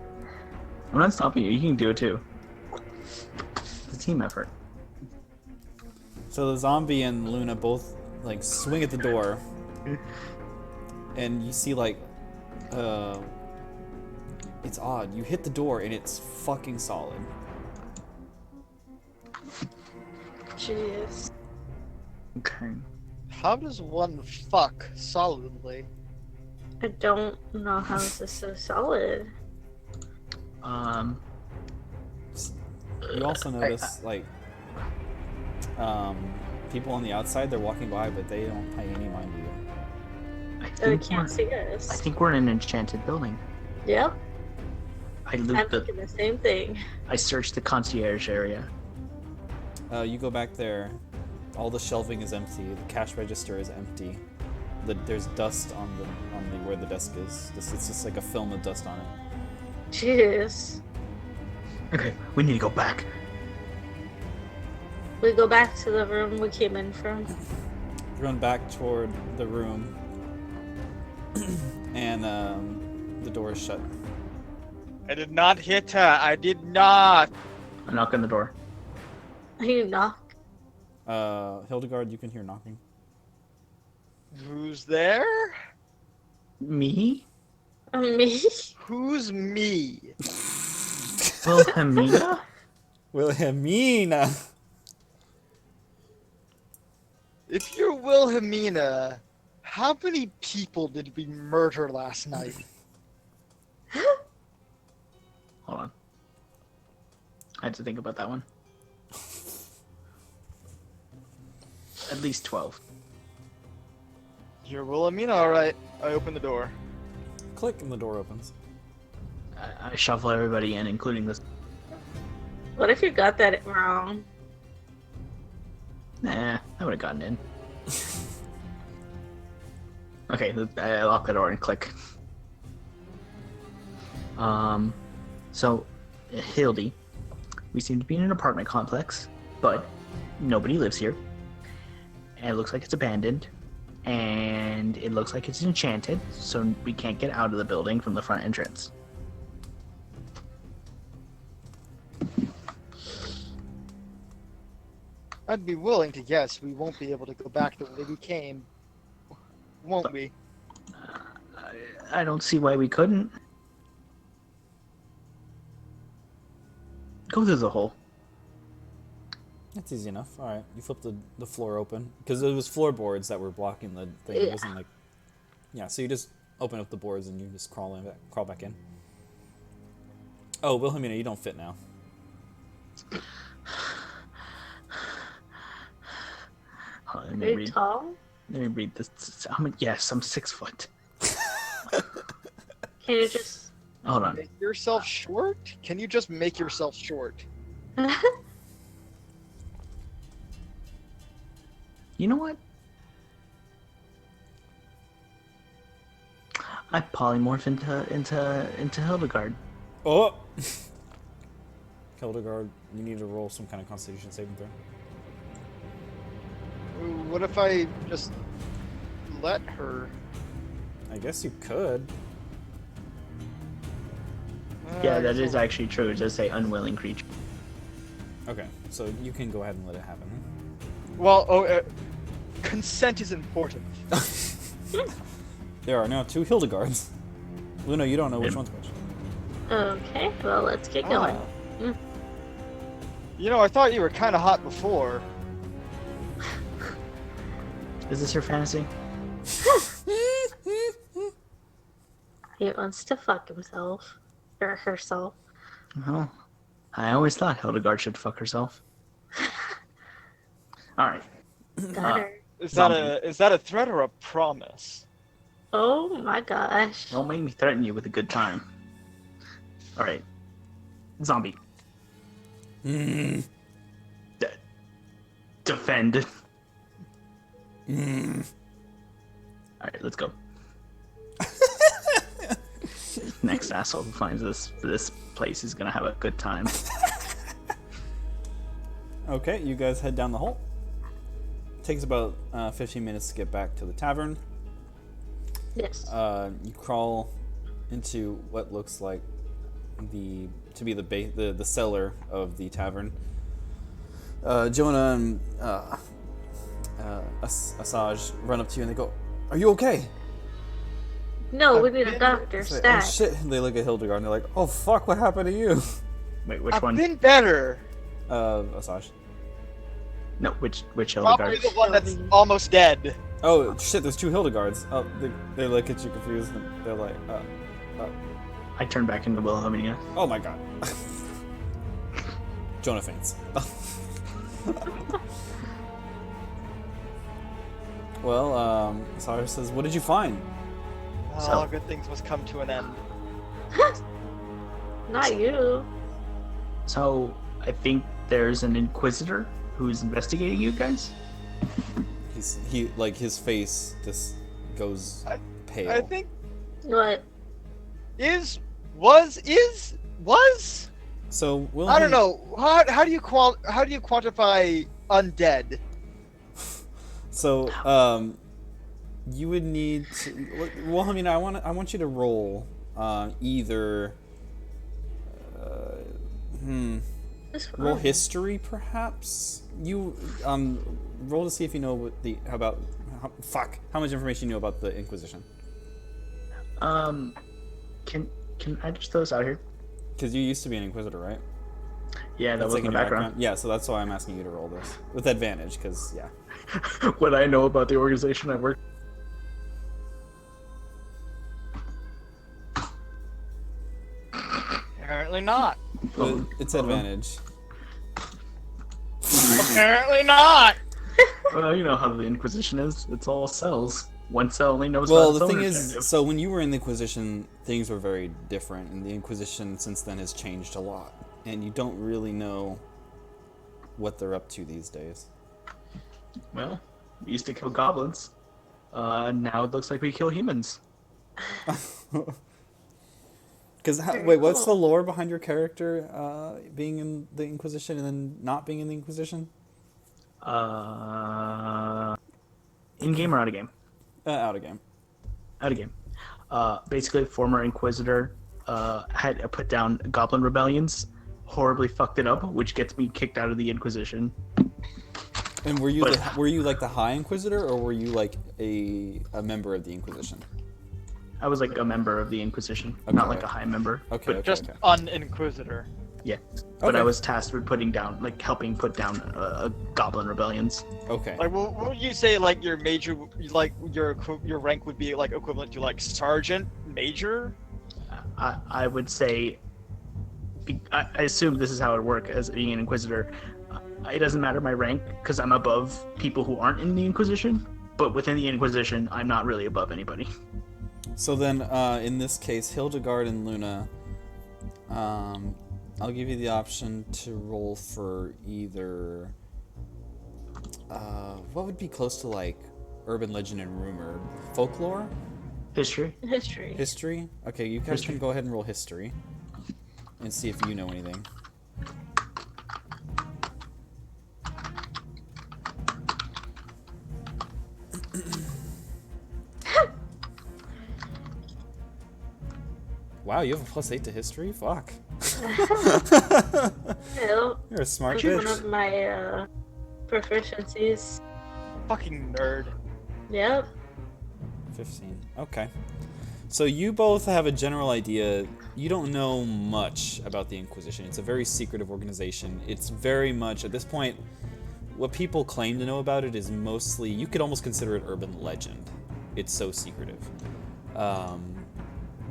I'm not stopping you. You can do it too. It's a team effort. So the zombie and Luna both like swing at the door, and you see like, it's odd. You hit the door and it's fucking solid. Jeez. Okay. How does one fuck solidly? I don't know how this is so solid. You also notice like, people on the outside, they're walking by, but they don't pay any mind to you. I They think can't see I us. think we're in an enchanted building. Yep. I I'm loot thinking the same thing. I searched the concierge area. You go back there. All the shelving is empty. The cash register is empty. There's dust on the where the desk is. It's just like a film of dust on it. Jeez. Okay, we need to go back. We go back to the room we came in from. You run back toward the room, and the door is shut. I did not hit her. I did not. I knock on the door. You knock. Hildegard, you can hear knocking. Who's there? Me? Me? Who's me? Wilhelmina? Wilhelmina! If you're Wilhelmina, how many people did we murder last night? Hold on. I had to think about that one. At least 12. You're Wilhelmina, alright. I open the door. Click, and the door opens. I shuffle everybody in, including this. What if you got that wrong? Nah, I would have gotten in. Okay, I lock the door and click. So, Hildy, we seem to be in an apartment complex, but nobody lives here. And it looks like it's abandoned. And it looks like it's enchanted, so we can't get out of the building from the front entrance. I'd be willing to guess we won't be able to go back the way we came. Won't we? I don't see why we couldn't. Go through the hole. Yeah, That's easy enough. All right, you flip the floor open because it was floorboards that were blocking the thing. It wasn't like, yeah. So you just open up the boards and you just crawl back in. Oh, Wilhelmina, you don't fit now. Hold on, Are let me you read. tall? Let me read this. Yes, I'm 6 foot. Can you just? Hold on. Make yourself short? Can you just make yourself short? You know what? I polymorph into Hildegard. Oh! Hildegard, you need to roll some kind of Constitution saving throw. What if I just let her? I guess you could. Yeah, I that guess is I'll- actually true. It does say unwilling creature. Okay, so you can go ahead and let it happen. Well, consent is important. There are now 2 Hildegards. Luna, you don't know which Yeah. one's which. Okay, well, let's get going. Ah. You know, I thought you were kind of hot before. Is this your fantasy? He wants to fuck himself. Or herself. Well, I always thought Hildegard should fuck herself. Alright. Got her. Is Zombie. that a threat or a promise? Oh my gosh. Don't make me threaten you with a good time. Alright. Zombie. Mm. Defend. Mm. Alright, let's go. Next asshole who finds this place is gonna have a good time. Okay, you guys head down the hole. Takes about 15 minutes to get back to the tavern. Yes. You crawl into what looks like the cellar of the tavern. Jonah and Asajj run up to you and they go, "Are you okay?" No, we need a doctor. It's like, Stat. oh shit! And they look at Hildegard and they're like, "Oh fuck! What happened to you?" Wait, which I've one? been better. Asajj. No, which Probably Hildegard? the one that's almost dead. Oh shit! There's 2 Hildegards. Oh, they look at you confused and they're like, I turn back into Wilhelmina. "Oh my god!" Jonah faints. Well, Asajj says, "What did you find?" All good things must come to an end. Not you. So I think there's an Inquisitor who's investigating you guys. His face just goes pale. I think What? was. So. I don't know. How do you quantify undead? So, you would need to. Well, I mean, I want you to roll either. This Roll one. history, perhaps. You roll to see if you know how much information you know about the Inquisition. Can I just throw this out here? Because you used to be an Inquisitor, right? Yeah, that That's was like my in your background. Yeah, so that's why I'm asking you to roll this with advantage. Because yeah. What I know about the organization I work. Apparently not. Oh, It's hold on. advantage. Apparently not. Well, you know how the Inquisition is. It's all cells. One cell only knows Well, about the its own thing is, objective. so when you were in the Inquisition, things were very different, and the Inquisition since then has changed a lot, and you don't really know what they're up to these days. Well, we used to kill goblins. Now it looks like we kill humans. Because wait, what's the lore behind your character being in the Inquisition and then not being in the Inquisition? In game or out of game? Out of game. Out of game. Basically, former Inquisitor had put down goblin rebellions, horribly fucked it up, which gets me kicked out of the Inquisition. And were you But- were you like the High Inquisitor, or were you like a member of the Inquisition? I was like a member of the Inquisition, Okay. not like a high member. Okay, Just okay. un-inquisitor. Yeah. But I Okay. was tasked with helping put down goblin rebellions. Okay. Like, what would you say, like, your major, like, your rank would be, like, equivalent to, like, sergeant, major? I would say, I assume this is how it works as being an inquisitor. It doesn't matter my rank because I'm above people who aren't in the Inquisition. But within the Inquisition, I'm not really above anybody. So then, in this case, Hildegard and Luna, I'll give you the option to roll for either. What would be close to like urban legend and rumor? Folklore? History. History. History? Okay, you guys History. can go ahead and roll history and see if you know anything. Wow, you have a +8 to history? Fuck. Hello. You're a smart One bitch. of my proficiencies. Fucking nerd. Yep. 15. Okay. So you both have a general idea. You don't know much about the Inquisition. It's a very secretive organization. It's very much, at this point, what people claim to know about it is mostly, you could almost consider it urban legend. It's so secretive.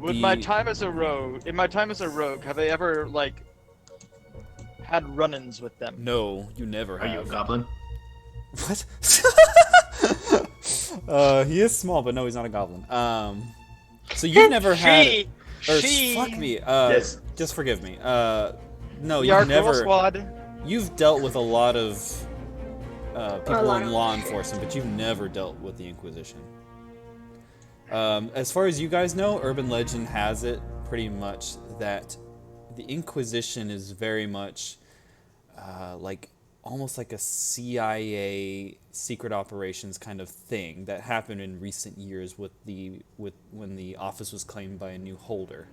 In my time as a rogue, have I ever, like, had run-ins with them? No, you never Are have. you a goblin? What? He is small, but no, he's not a goblin. So you've never had... Fuck me. Yes. Just forgive me. No, We you've are never... Squad. You've dealt with a lot of people lot in of law shit. enforcement, but you've never dealt with the Inquisition. As far as you guys know, urban legend has it pretty much that the Inquisition is very much like almost like a CIA secret operations kind of thing that happened in recent years with when the office was claimed by a new holder.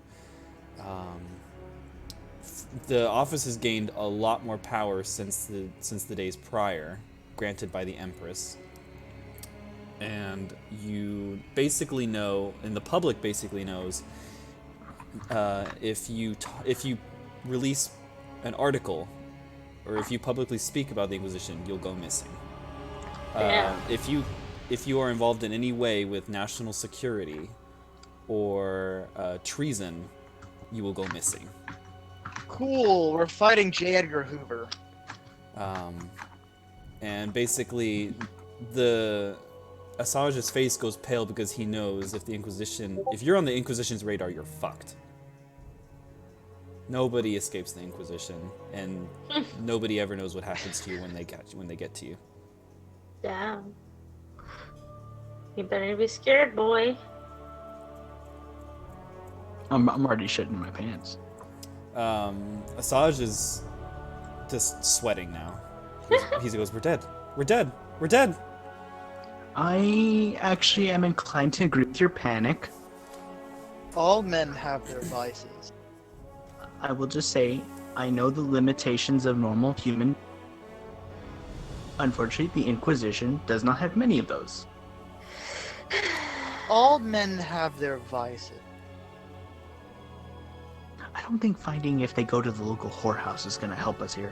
The office has gained a lot more power since the days prior, granted by the Empress. And you basically know, and the public basically knows, if you release an article, or if you publicly speak about the Inquisition, you'll go missing. Yeah. If you are involved in any way with national security or treason, you will go missing. Cool, we're fighting J. Edgar Hoover. And basically, Assange's face goes pale because he knows if you're on the Inquisition's radar, you're fucked. Nobody escapes the Inquisition, and nobody ever knows what happens to you when they get to you. Damn. You better be scared, boy. I'm already shitting my pants. Assange is just sweating now. He goes, "We're dead. We're dead. We're dead." I actually am inclined to agree with your panic. All men have their vices. I will just say, I know the limitations of normal human. Unfortunately, the Inquisition does not have many of those. All men have their vices. I don't think finding if they go to the local whorehouse is going to help us here.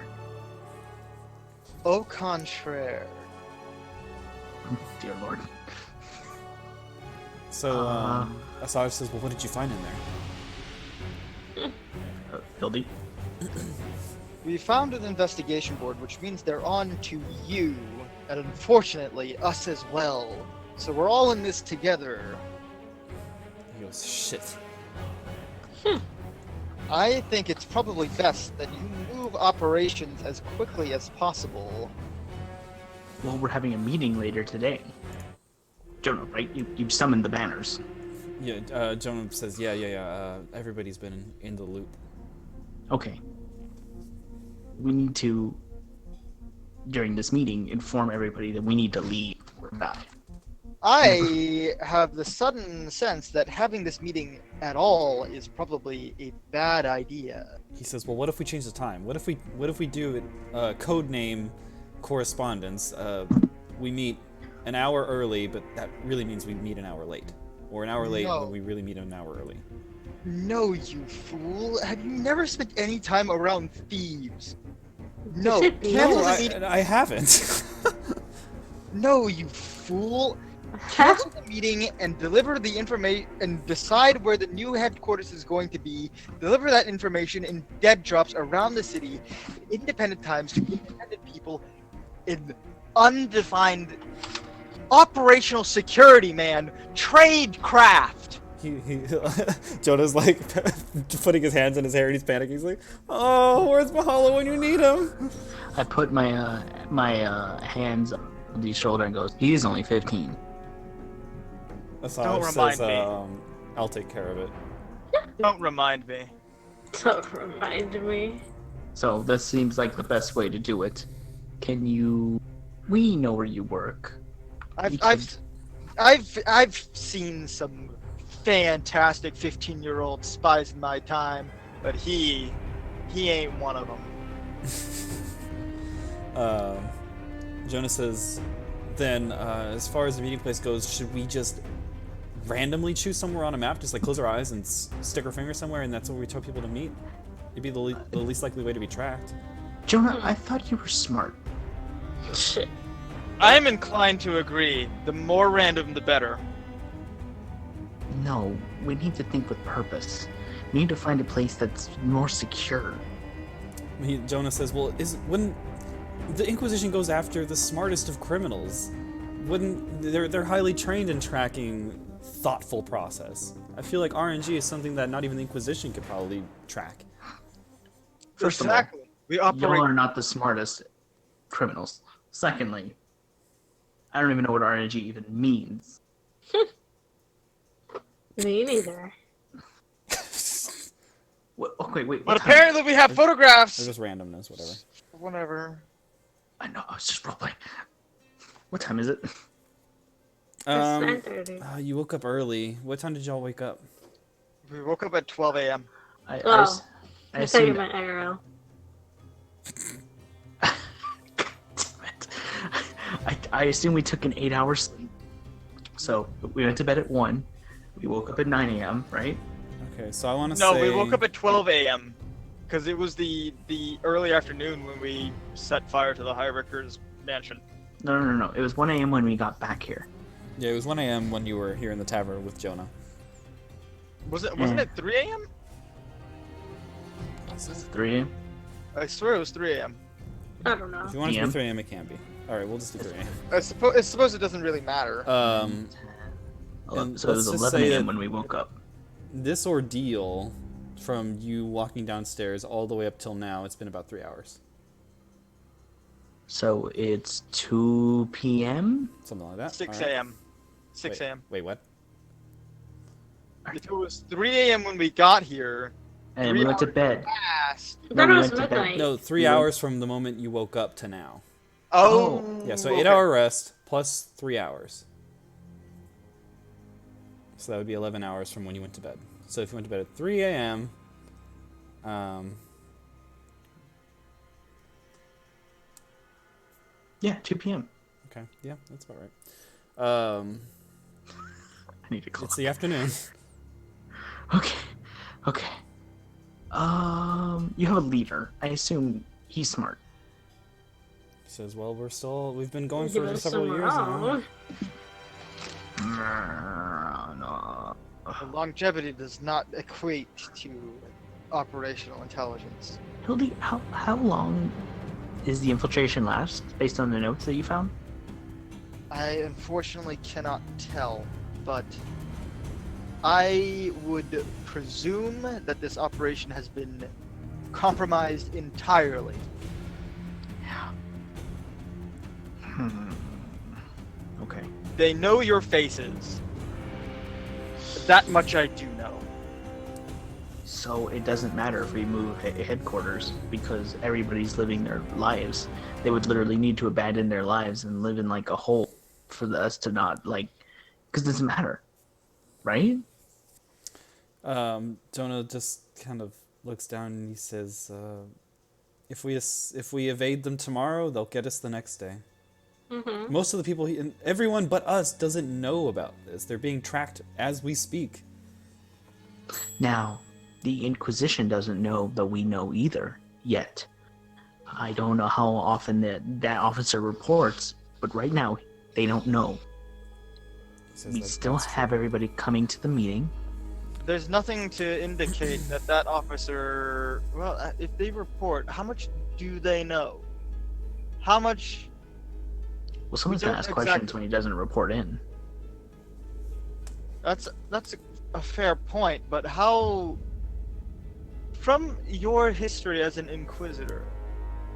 Au contraire. Dear Lord. So Assange says, "Well, what did you find in there?" Hildy? We found an investigation board, which means they're on to you, and unfortunately, us as well. So we're all in this together. He goes, "Shit." I think it's probably best that you move operations as quickly as possible. Well, we're having a meeting later today. Jonah, right? You summoned the banners. Yeah, Jonah says, yeah. Everybody's been in the loop. Okay. We need to, during this meeting, inform everybody that we need to leave or die. I have the sudden sense that having this meeting at all is probably a bad idea. He says, "Well, what if we change the time? What if we do code name correspondence? We meet an hour early, but that really means we meet an hour late, or an hour late No. when we really meet an hour early. No, you fool. Have you never spent any time around thieves? No, said no. cancel No, the meeting. I haven't. No, you fool. Cancel the meeting and deliver the information and decide where the new headquarters is going to be. Deliver that information in dead drops around the city in independent times to independent people in undefined operational security, man. Trade craft. he Jonah's like putting his hands in his hair and he's panicking. He's like, "Oh, where's Mahalo when you need him?" I put my hands on his shoulder and goes, "He's only 15." Asajj Don't says, remind me. "I'll take care of it." Don't remind me. Don't remind me. So this seems like the best way to do it. Can you? We know where you work. I've seen some fantastic 15-year-old spies in my time, but he ain't one of them. Jonah says, "Then, as far as the meeting place goes, should we just randomly choose somewhere on a map, just like close our eyes and stick our finger somewhere, and that's where we tell people to meet? It'd be the least likely way to be tracked." Jonah, I thought you were smart. Shit. I'm inclined to agree. The more random, the better. No, we need to think with purpose. We need to find a place that's more secure. Jonah says, "Well, when the Inquisition goes after the smartest of criminals, wouldn't they're highly trained in tracking thoughtful process? I feel like RNG is something that not even the Inquisition could probably track." First of all, Exactly. We Y'all operate. are not the smartest criminals. Secondly, I don't even know what RNG even means. Me neither. What, okay, wait. But What time? apparently we have Or photographs. just randomness, whatever. Whatever. I know. I was just roleplaying. What time is it? It's 9:30. You woke up early. What time did y'all wake up? We woke up at 12 a.m. I Oh, I thought you assumed. meant IRL. Damn it. I assume we took an 8-hour sleep. So we went to bed at 1. We woke up at 9 a.m., right? Okay, so I want to No, say... we woke up at 12 a.m. because it was the early afternoon when we set fire to the High Ricker's mansion. No. It was 1 a.m. when we got back here. Yeah, it was 1 a.m. when you were here in the tavern with Jonah. Wasn't it 3 a.m.? Is it 3 a.m.? I swear it was 3 a.m. I don't know. If you want it to PM? be 3 a.m., it can be. Alright, we'll just do 3 a.m. I suppose it doesn't really matter. And So it was let's just 11 say a.m. that- when we woke up. This ordeal, from you walking downstairs all the way up till now, it's been about 3 hours. So it's 2 p.m.? Something like that. 6 Alright. a.m. 6 a.m. Wait, what? If it was 3 a.m. when we got here, And 3 we went to hours bed. passed. I thought we it was went to bed. midnight. No, 3 You- hours from the moment you woke up to now. Oh. Yeah, so okay. 8-hour rest plus 3 hours. So that would be 11 hours from when you went to bed. So if you went to bed at 3 a.m., Yeah, 2 p.m. okay, yeah, that's about right. I need to call. It's the afternoon. Okay. You have a leader. I assume he's smart. He says, "Well, we've been going Give for us several some years now." wrong. No. The longevity does not equate to operational intelligence. Hildy, how long is the infiltration last, based on the notes that you found? I unfortunately cannot tell, but I would presume that this operation has been compromised entirely. Okay. They know your faces. That much I do know. So it doesn't matter if we move headquarters because everybody's living their lives. They would literally need to abandon their lives and live in like a hole for us to not like, because it doesn't matter, right? Jonah just kind of looks down and he says, "If we evade them tomorrow, they'll get us the next day." Mm-hmm. Most of the people, and everyone but us, doesn't know about this. They're being tracked as we speak. Now, the Inquisition doesn't know that we know either, yet. I don't know how often that officer reports, but right now, they don't know. He says We that still that's have true. everybody coming to the meeting. There's nothing to indicate that officer. Well, if they report, how much do they know? How much? Well, someone's gonna don't ask questions exactly- when he doesn't report in. That's a fair point, but how? From your history as an inquisitor,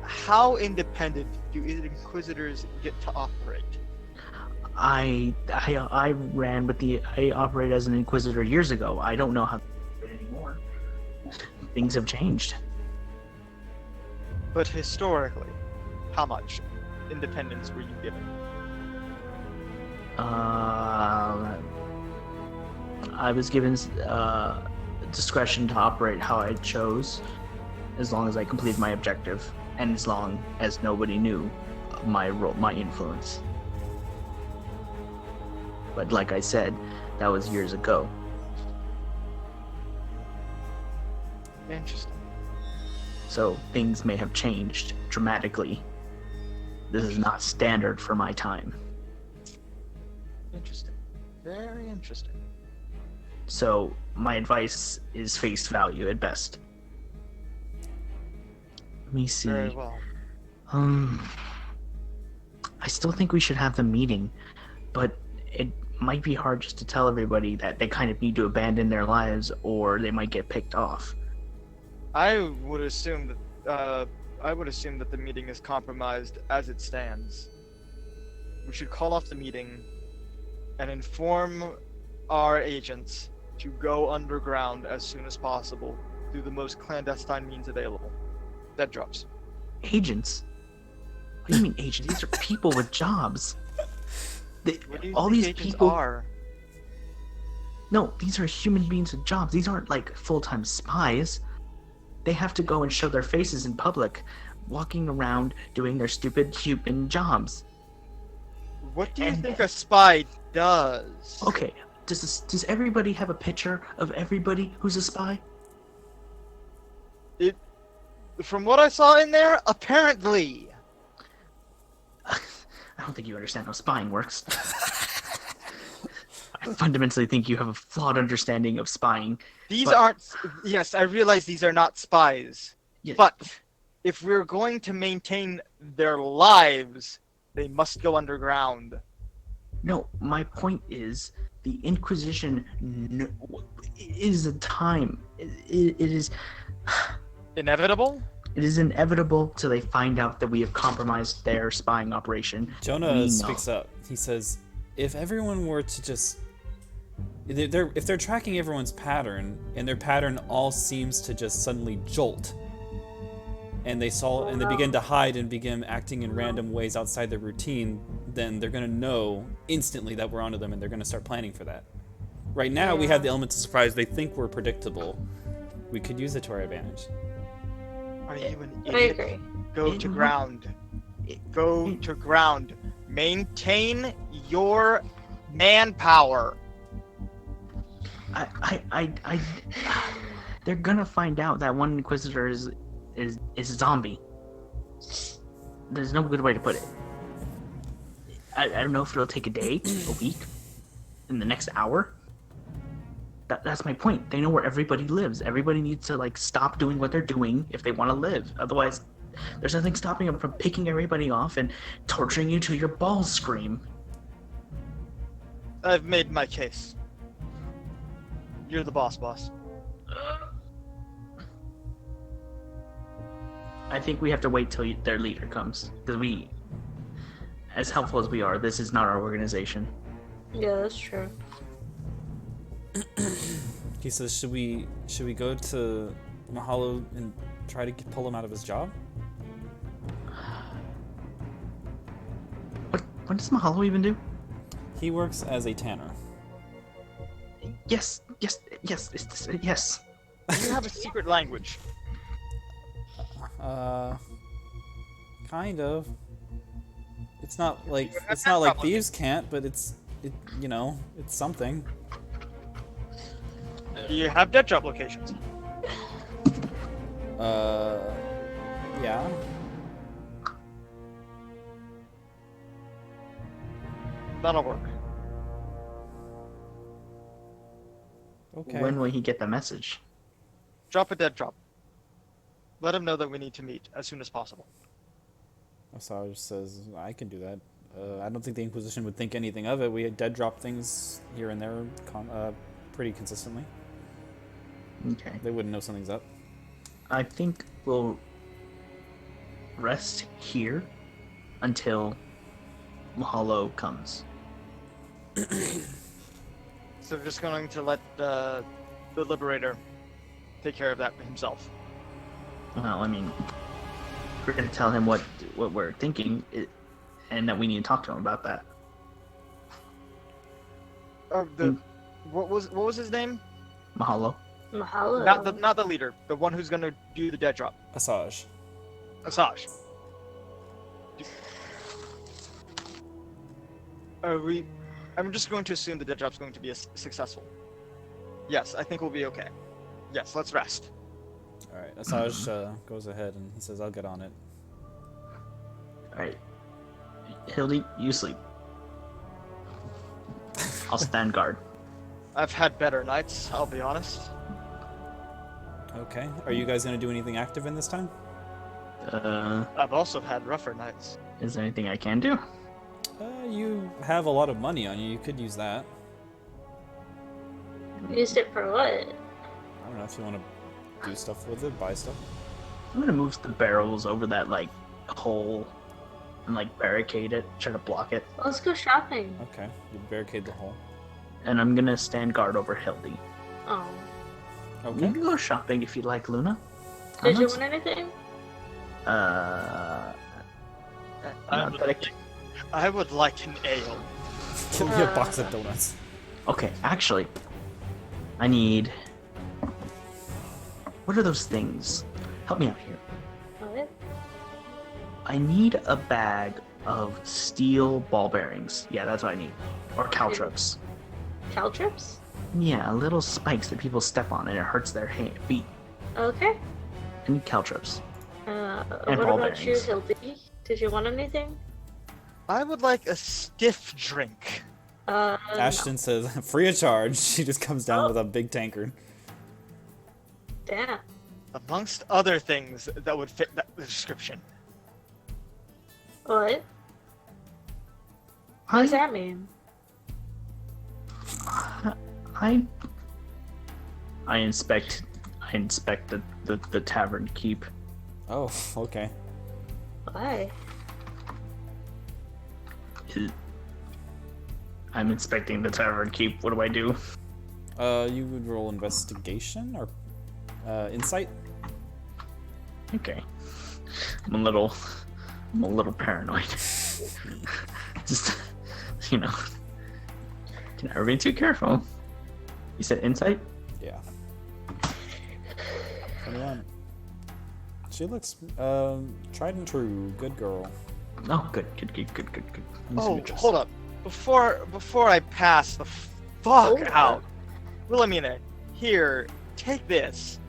how independent do inquisitors get to operate? I ran with I operated as an Inquisitor years ago. I don't know how to operate anymore. Things have changed. But historically, how much independence were you given? I was given discretion to operate how I chose, as long as I completed my objective, and as long as nobody knew my role, my influence. But like I said, that was years ago. Interesting. So things may have changed dramatically. This is not standard for my time. Interesting. Very interesting. So my advice is face value at best. Let me see. Very well. I still think we should have the meeting, but it might be hard just to tell everybody that they kind of need to abandon their lives or they might get picked off. I would assume that the meeting is compromised as it stands. We should call off the meeting and inform our agents to go underground as soon as possible through the most clandestine means available. That drops. Agents? What do you mean agents? These are people with jobs. What do you All think these agents people are? No, these are human beings with jobs. These aren't like full-time spies. They have to go and show their faces in public, walking around doing their stupid human jobs. What do you And- think a spy does? Okay, does everybody have a picture of everybody who's a spy? From what I saw in there, apparently. I don't think you understand how spying works. I fundamentally think you have a flawed understanding of spying. These But- aren't. Yes, I realize these are not spies. Yeah. But if we're going to maintain their lives, they must go underground. No, my point is the Inquisition is a time. It is Inevitable? it is inevitable till they find out that we have compromised their spying operation. Jonah We know. speaks up. He says, if everyone were to just... if they're tracking everyone's pattern, and their pattern all seems to just suddenly jolt, and they begin to hide and begin acting in random ways outside their routine, then they're going to know instantly that we're onto them, and they're going to start planning for that. Right now, we have the element of surprise. They think we're predictable. We could use it to our advantage. Are you an I idiot? agree. Go to ground. Go to ground. Maintain your manpower. They're gonna find out that one Inquisitor is a zombie. There's no good way to put it. I don't know if it'll take a day, a week, in the next hour. That's my point. They know where everybody lives. Everybody needs to like stop doing what they're doing if they want to live. Otherwise, there's nothing stopping them from picking everybody off and torturing you till your balls scream. I've made my case. You're the boss. I think we have to wait till their leader comes, because as helpful as we are, this is not our organization. Yeah, that's true. He says, should we go to Mahalo and try to pull him out of his job? What does Mahalo even do? He works as a tanner. Yes. Do you have a secret language? Kind of. It's not like have it's that not like problem. thieves can't, but it's something. Do you have dead drop locations? Yeah. That'll work. Okay. When will he get the message? Drop a dead drop. Let him know that we need to meet as soon as possible. Asajj says, I can do that. I don't think the Inquisition would think anything of it. We dead drop things here and there pretty consistently. Okay. They wouldn't know something's up. I think we'll rest here until Mahalo comes. So we're just going to let the Liberator take care of that himself. Well, I mean, we're gonna tell him what we're thinking, and that we need to talk to him about that. What was his name? Mahalo. Mahalo. Not the leader. The one who's gonna do the dead drop. Asajj. Asajj. I'm just going to assume the dead drop's going to be successful. Yes, I think we'll be okay. Yes, let's rest. Alright, Asajj goes ahead and he says, I'll get on it. Alright. Hildy, you sleep. I'll stand guard. I've had better nights, I'll be honest. Okay. Are you guys going to do anything active in this time? I've also had rougher nights. Is there anything I can do? You have a lot of money on you. You could use that. Used it for what? I don't know if you want to do stuff with it, buy stuff. I'm gonna move the barrels over that, like, hole and, like, barricade it, try to block it. Let's go shopping. Okay. You barricade the hole. And I'm gonna stand guard over Hildy. Oh. You Okay. can go shopping if you like, Luna. Did I'm you not- want anything? not that I would like an ale. Give me a box of donuts. Okay, actually, I need. What are those things? Help me out here. What? I need a bag of steel ball bearings. Yeah, that's what I need. Or caltrops. Caltrips? Yeah, little spikes that people step on and it hurts their feet. Okay. I need caltrops. What ball about you, bearings. Hildy? Did you want anything? I would like a stiff drink. Ashton says, free of charge. She just comes down Oh. with a big tankard. Damn. Amongst other things that would fit that description. What? What does that mean? I inspect the tavern keep. Oh, okay. Why? I'm inspecting the tavern keep. What do I do? You would roll investigation or insight. Okay. I'm a little paranoid. Just, you know, can never be too careful. You said insight? Yeah. 21. She looks tried and true. Good girl. Oh, good. Let me see Oh, what yours- hold up. Before I pass the fuck Oh. out, Wilhelmina, here, take this.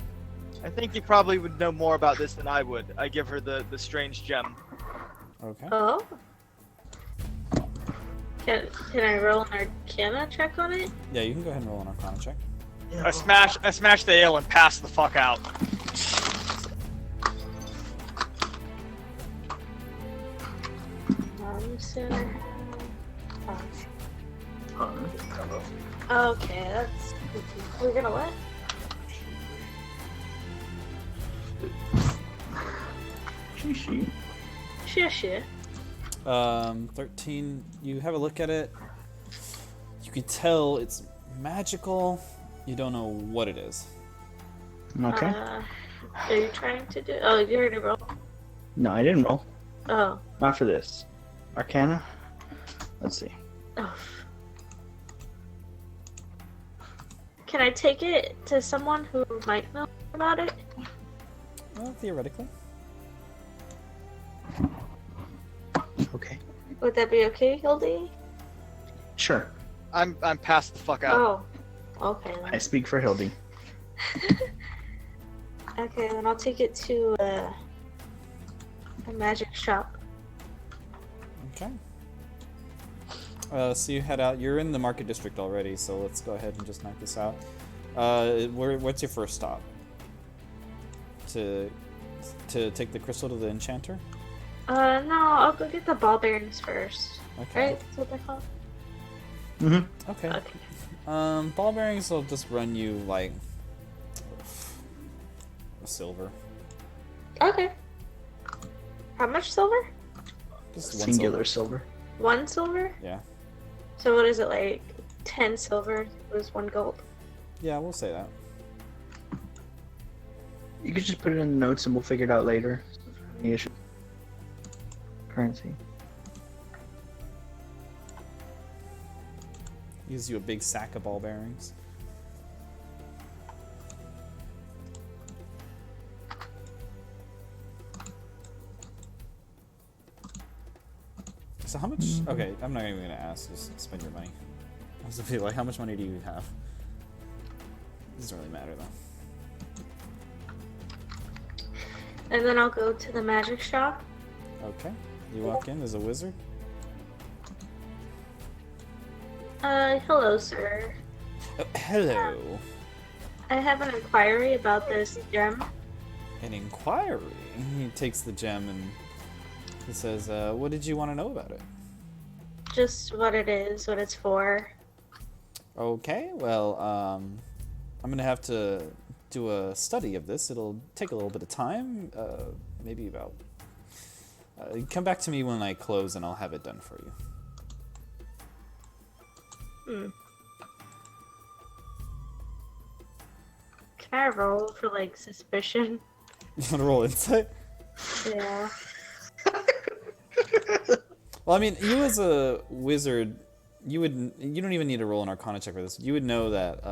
I think you probably would know more about this than I would. I give her the strange gem. Okay. Oh? Can I roll an Arcana check on it? Yeah, you can go ahead and roll an Arcana check. I smash the ale and pass the fuck out. Center. Oh. Okay, that's. We're gonna what? She. Shush. 13. You have a look at it. You can tell it's magical. You don't know what it is. Okay. Are you trying to do? Oh, you already rolled. No, I didn't roll. Oh. Not for this. Arcana? Let's see. Oh. Can I take it to someone who might know about it? Well, theoretically. Okay. Would that be okay, Hildy? Sure. I'm passed the fuck out. Oh, okay. I speak for Hildy. Okay, then I'll take it to a magic shop. Okay. So you head out. You're in the market district already, so let's go ahead and just knock this out. What's your first stop? To take the crystal to the enchanter? No, I'll go get the ball bearings first. Okay. Right? That's what they're called? Mm-hmm. Okay. Okay. Ball bearings will just run you like a silver. Okay. How much silver? Just one Singular silver. silver. 1 silver? Yeah. So what is it, like 10 silver was 1 gold? Yeah, we'll say that. You could just put it in the notes and we'll figure it out later. Any issue? Currency. Gives you a big sack of ball bearings. So how much? Okay, I'm not even gonna ask. Just spend your money. I was gonna be like, how much money do you have? Doesn't really matter though. And then I'll go to the magic shop. Okay. You walk in. There's a wizard. Hello, sir. Oh, hello. I have an inquiry about this gem. An inquiry. He takes the gem and he says, "What did you want to know about it?" Just what it is, what it's for. Okay, well, I'm gonna have to do a study of this. It'll take a little bit of time, maybe about. Come back to me when I close, and I'll have it done for you. Can I roll for like suspicion? You wanna roll insight? Yeah. Well, I mean, you as a wizard, you don't even need to roll an Arcana check for this. You would know that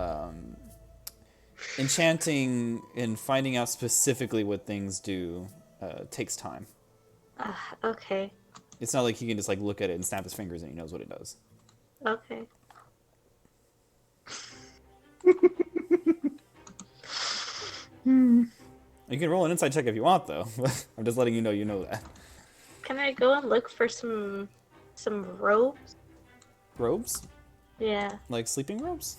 enchanting and finding out specifically what things do takes time. Okay. It's not like he can just like look at it and snap his fingers and he knows what it does. Okay. You can roll an insight check if you want, though. I'm just letting you know that. Can I go and look for some robes? Robes? Yeah. Like sleeping robes?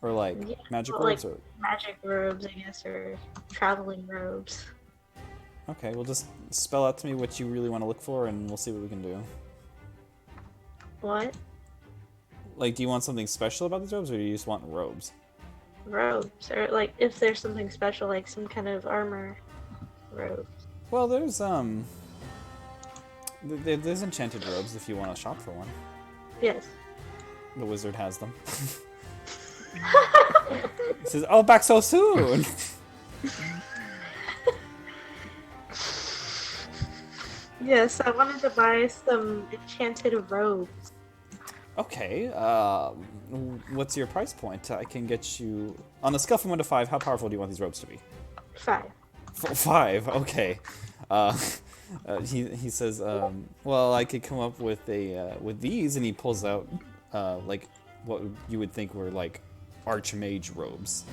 Or like Yeah, magic well, robes? like Or... magic robes, I guess, or traveling robes. Okay, well just spell out to me what you really want to look for and we'll see what we can do. What? Like, do you want something special about these robes or do you just want robes? Robes, or like if there's something special, like some kind of armor robes. Well, there's there's enchanted robes if you want to shop for one. Yes. The wizard has them. He says, "Oh, back so soon." Yes, I wanted to buy some enchanted robes. Okay, what's your price point? I can get you... On a scale from 1 to 5, how powerful do you want these robes to be? 5. 5, okay. He says, well, I could come up with with these, and he pulls out, like, what you would think were, like, archmage robes.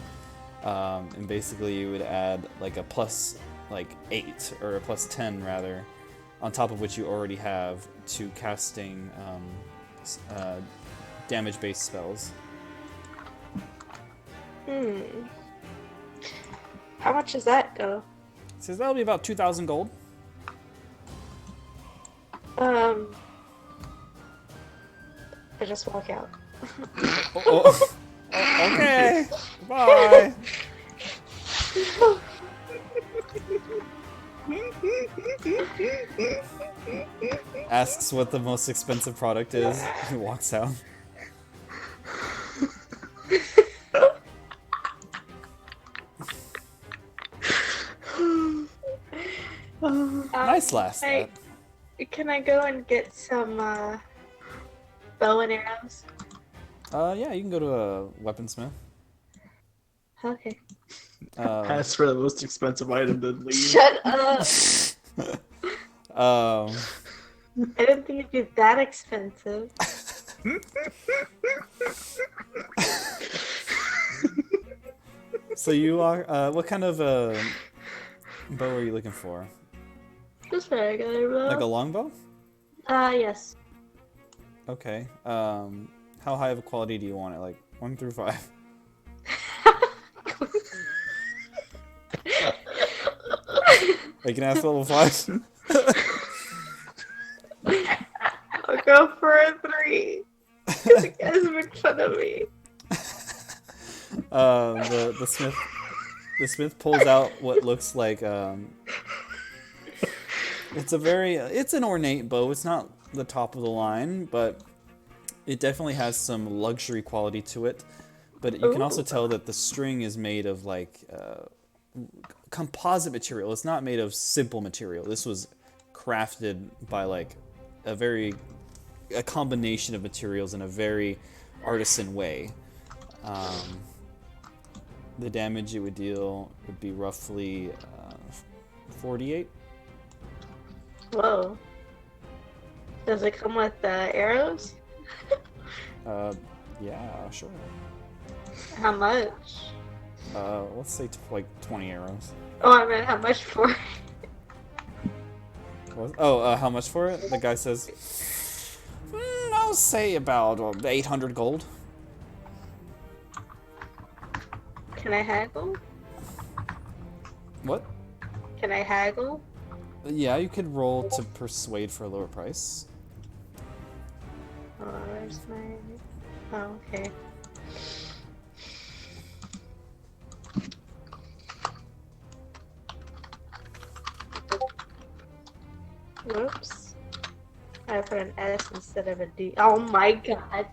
And basically you would add, like, a plus, like, 8, or a plus 10, rather, on top of which you already have to casting, damage-based spells. How much does that go? He says that'll be about 2,000 gold. I just walk out. Okay. Bye. Asks what the most expensive product is. He walks out. Nice last set. Can I go and get some bow and arrows? Yeah, you can go to a weaponsmith. Okay. Ask for the most expensive item, then leave. Shut up! I didn't think it'd be that expensive. So you are. What kind of bow are you looking for? Just regular bow. Like a longbow? Yes. Okay. How high of a quality do you want it? Like 1 through 5? You can ask level 5. I'll go for a 3. Because you guys make fun of me. The smith pulls out what looks like it's an ornate bow. It's not the top of the line, but it definitely has some luxury quality to it. But you can also tell that the string is made of like composite material. It's not made of simple material. This was crafted by like a combination of materials in a very artisan way. The damage it would deal would be roughly 48. Whoa. Does it come with arrows? Yeah, sure. How much? Let's say like 20 arrows. Oh, I meant how much for it? How much for it? The guy says, I'll say about 800 gold. Can I haggle? What? Can I haggle? Yeah, you could roll to persuade for a lower price. Oh, where's my... Oh, okay. Whoops. I put an S instead of a D. Oh my god.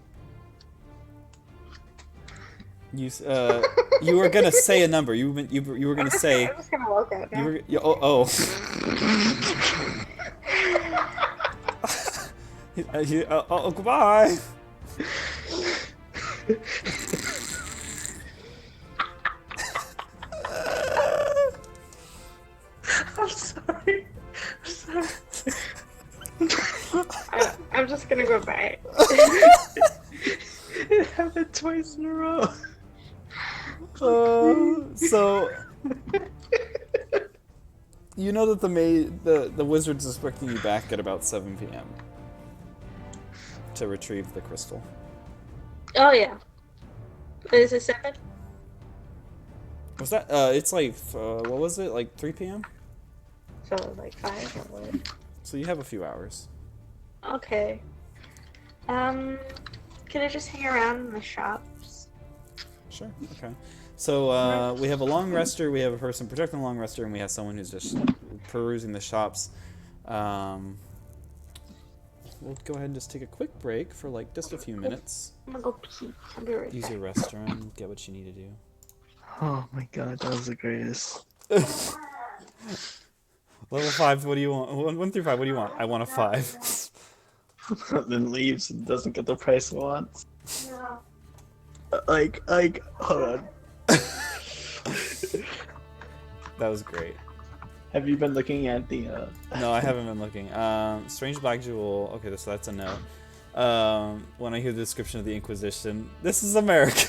You were gonna say a number. You were gonna say. I'm just gonna look at it. Goodbye. I'm sorry. I'm just gonna go back. It happened twice in a row. So you know that the wizard's expecting you back at about 7 p.m. to retrieve the crystal. Oh yeah. Is it 7? Was that it's like what was it, like 3 p.m.? So like 5 or what? So you have a few hours. Okay. Can I just hang around in the shops? Sure. Okay. So we have a long rester, we have a person protecting the long rester, and we have someone who's just perusing the shops. We'll go ahead and just take a quick break for like just a few minutes. I'm gonna go pee. I'll be right Use back. your restroom, get what you need to do. Oh my god, that was the greatest. Level 5, what do you want? 1 through 5, what do you want? I want a 5. Then leaves and doesn't get the price he wants. No. Like, hold on. That was great. Have you been looking at the, No, I haven't been looking. Strange Black Jewel. Okay, so that's a no. When I hear the description of the Inquisition, this is America.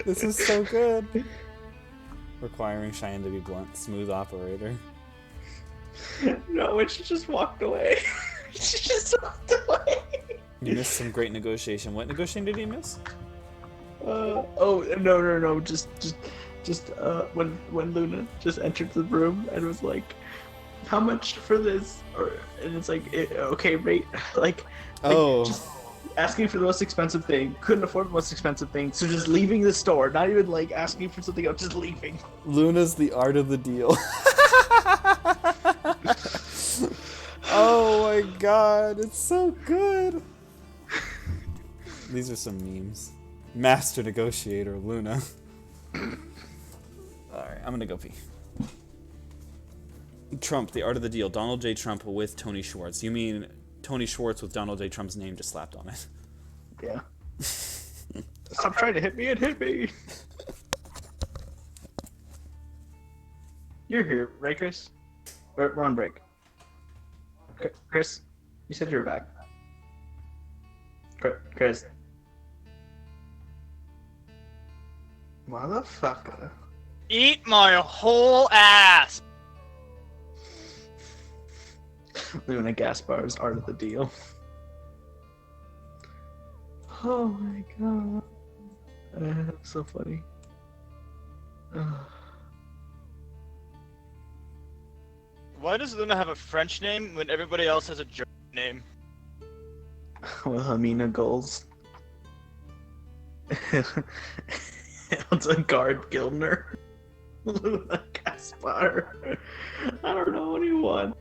This is so good. Requiring Cheyenne to be blunt, smooth operator. No, she just walked away. She just walked away. You missed some great negotiation. What negotiation did you miss? No. Just when Luna just entered the room and was like, "How much for this?" And it's like, okay, rate like just asking for the most expensive thing, couldn't afford the most expensive thing, so just leaving the store, not even like asking for something else, just leaving. Luna's the art of the deal. Oh my god, it's so good. These are some memes. Master negotiator, Luna. Alright, I'm gonna go pee. Trump, the art of the deal. Donald J. Trump with Tony Schwartz. You mean Tony Schwartz with Donald J. Trump's name just slapped on it? Yeah. Stop trying to hit me and hit me. You're here, right, Chris? We're on break. Chris, you said you were back. Chris. Motherfucker. Eat my whole ass! Leaving a gas bar is art of the deal. Oh my god. That's so funny. Why does Luna have a French name when everybody else has a German name? With Hamina goals. It's a guard Gildner. Luna Gaspar. I don't know anyone.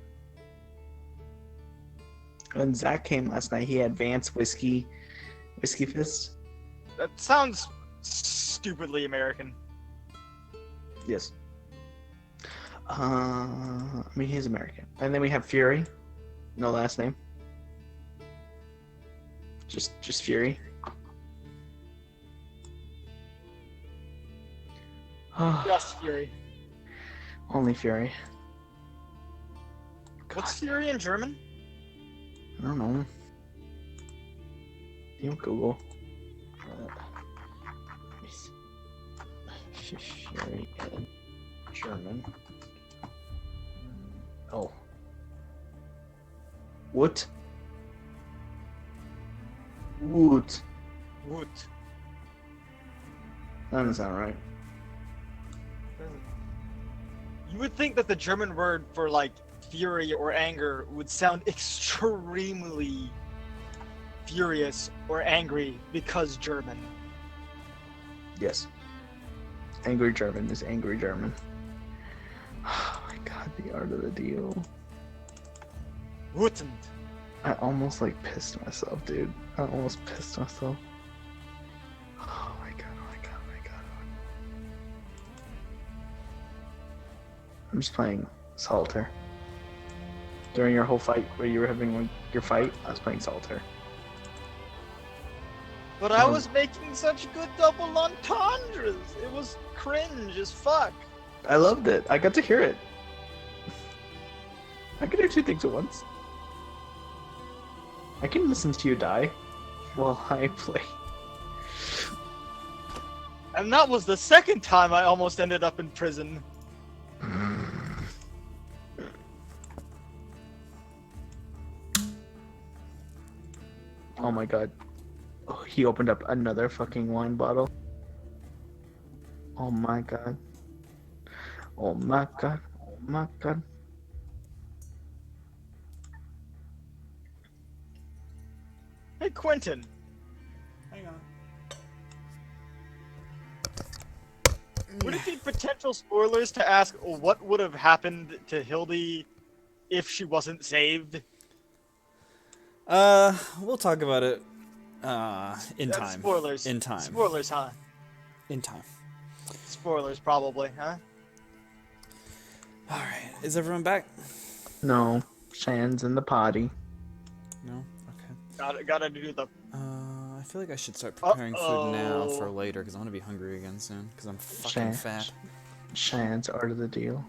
When Zach came last night, he had Vance Whiskey Fist. That sounds stupidly American. Yes. I mean, he's American. And then we have Fury. No last name. Just Fury. Just Fury. Only Fury. What's Fury in German? I don't know. You Google. Fury in German. Oh. What? Woot. Woot. That doesn't sound right. You would think that the German word for like fury or anger would sound extremely furious or angry because German. Yes. Angry German is angry German. Oh my god, the art of the deal. Wütend. I almost like pissed myself, dude. I almost pissed myself. Oh my god, oh my god, oh my god. I'm just playing Solitaire. During your whole fight where you were having your fight, I was playing Solitaire. But I was making such good double entendres. It was cringe as fuck. I loved it. I got to hear it. I can do two things at once. I can listen to you die while I play. And that was the second time I almost ended up in prison. Oh my god. Oh, he opened up another fucking wine bottle. Oh my god. Oh my god. Oh my god. Hey, Quentin. Hang on. Would it be potential spoilers to ask what would have happened to Hildy if she wasn't saved? We'll talk about it in That's time. Spoilers. In time. Spoilers, huh? In time. Spoilers, probably, huh? All right. Is everyone back? No. Shan's in the potty. No. Okay. Gotta do the. I feel like I should start preparing food now Uh-oh. for later because I want to be hungry again soon because I'm fucking fat. Shan's art of the deal.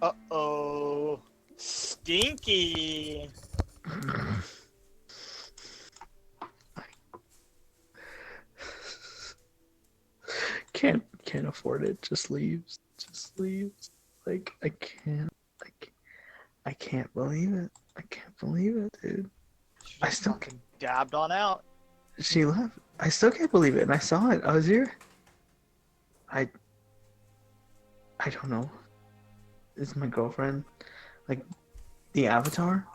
Uh-oh. Stinky. Can't afford it. Just leaves. Just leaves. Like I can't. Like I can't believe it. I can't believe it, dude. She I just still fucking dabbed on out. She left. I still can't believe it, and I saw it. I was here. I don't know. Is my girlfriend like the avatar,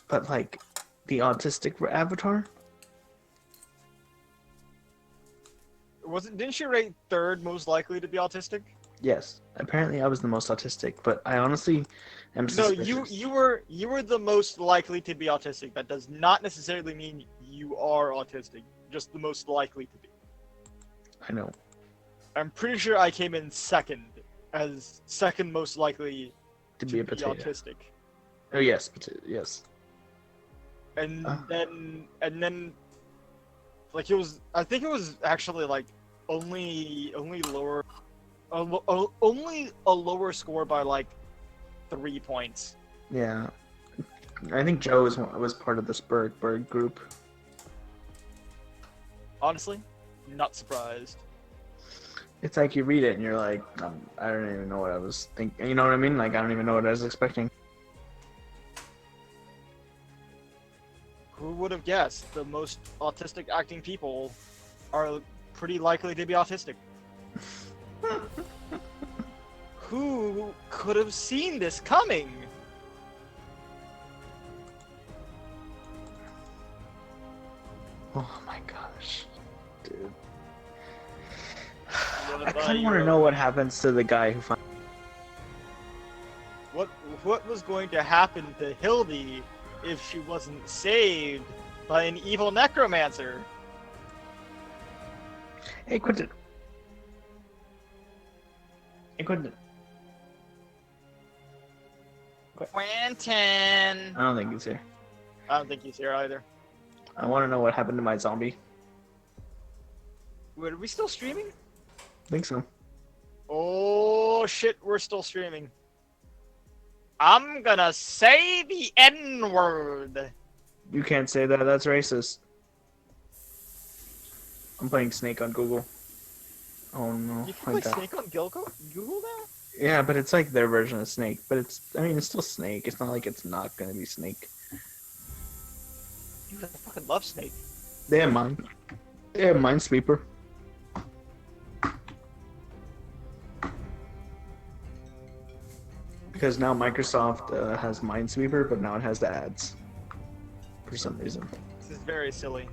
but like the autistic avatar? Didn't she rate third most likely to be autistic? Yes. Apparently, I was the most autistic, but I honestly am No, suspicious. you were the most likely to be autistic. That does not necessarily mean you are autistic. Just the most likely to be. I know. I'm pretty sure I came in second as second most likely To be a be potato. autistic. Oh yes, yes. And then like it was, I think it was actually like only lower only a lower score by like 3 points. Yeah. I think Joe was part of the bird group. Honestly, not surprised. It's like you read it and you're like, I don't even know what I was thinking. You know what I mean? Like, I don't even know what I was expecting. Who would have guessed the most autistic acting people are pretty likely to be autistic? Who could have seen this coming? Oh my gosh. Dude. What I about kind of you, want to know Rogan? what happens to the guy who finds. What was going to happen to Hildy if she wasn't saved by an evil necromancer? Hey, Quentin. Hey, Quentin. Quentin! I don't think he's here. I don't think he's here either. I want to know what happened to my zombie. Wait, are we still streaming? I think so. Oh shit, we're still streaming. I'm gonna say the N-word. You can't say that. That's racist. I'm playing Snake on Google. Oh no. You can play Snake on Google now? Yeah, but it's like their version of Snake. But I mean, it's still Snake. It's not like it's not gonna be Snake. Dude, I fucking love Snake. They have mine. They have Minesweeper. Because now Microsoft has Minesweeper, but now it has the ads. For some reason. This is very silly.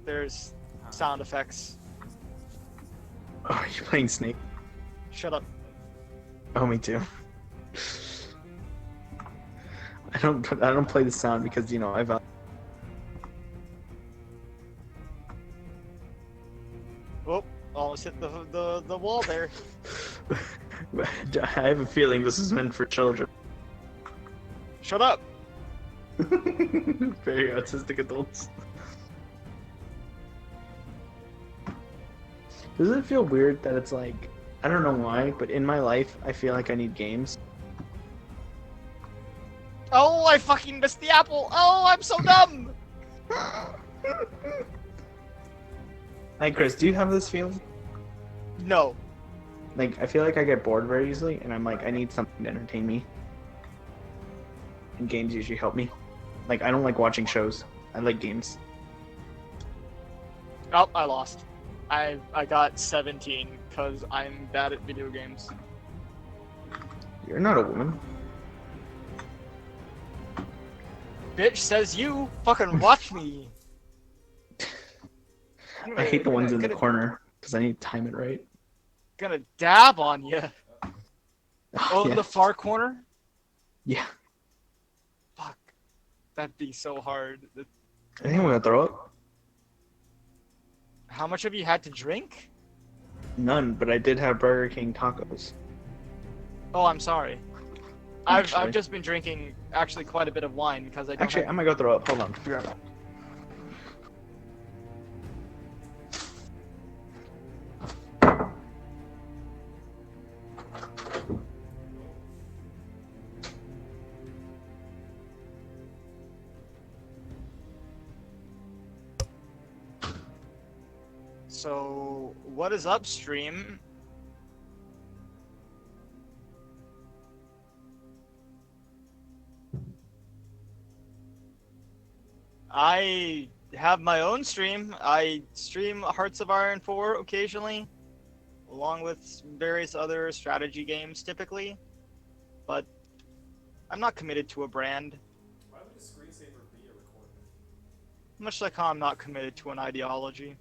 There's sound effects. Oh, you're playing Snake? Shut up. Oh, me too. I don't play the sound because, you know, I've Oh, almost hit the wall there. I have a feeling this is meant for children. Shut up. Very autistic adults. Does it feel weird that it's like, I don't know why, but in my life, I feel like I need games. Oh, I fucking missed the apple. Oh, I'm so dumb. Hey, Chris, do you have this feeling? No. Like, I feel like I get bored very easily, and I'm like, I need something to entertain me. And games usually help me. Like, I don't like watching shows. I like games. Oh, I lost. I got 17 because I'm bad at video games. You're not a woman. Bitch, says you. Fucking watch me. I hate the ones in the corner, because I need to time it right. Gonna dab on you. Oh, yeah. the far corner? Yeah. Fuck. That'd be so hard. I think I'm gonna throw up. How much have you had to drink? None, but I did have Burger King tacos. Oh, I'm sorry. I've Actually- just been drinking actually quite a bit of wine because I don't Actually, have... I'm gonna go throw up. Hold on. Be right back. So, what is upstream? I have my own stream. I stream Hearts of Iron 4 occasionally, along with various other strategy games typically, but I'm not committed to a brand. Why would a screensaver be a recording? Much like how I'm not committed to an ideology.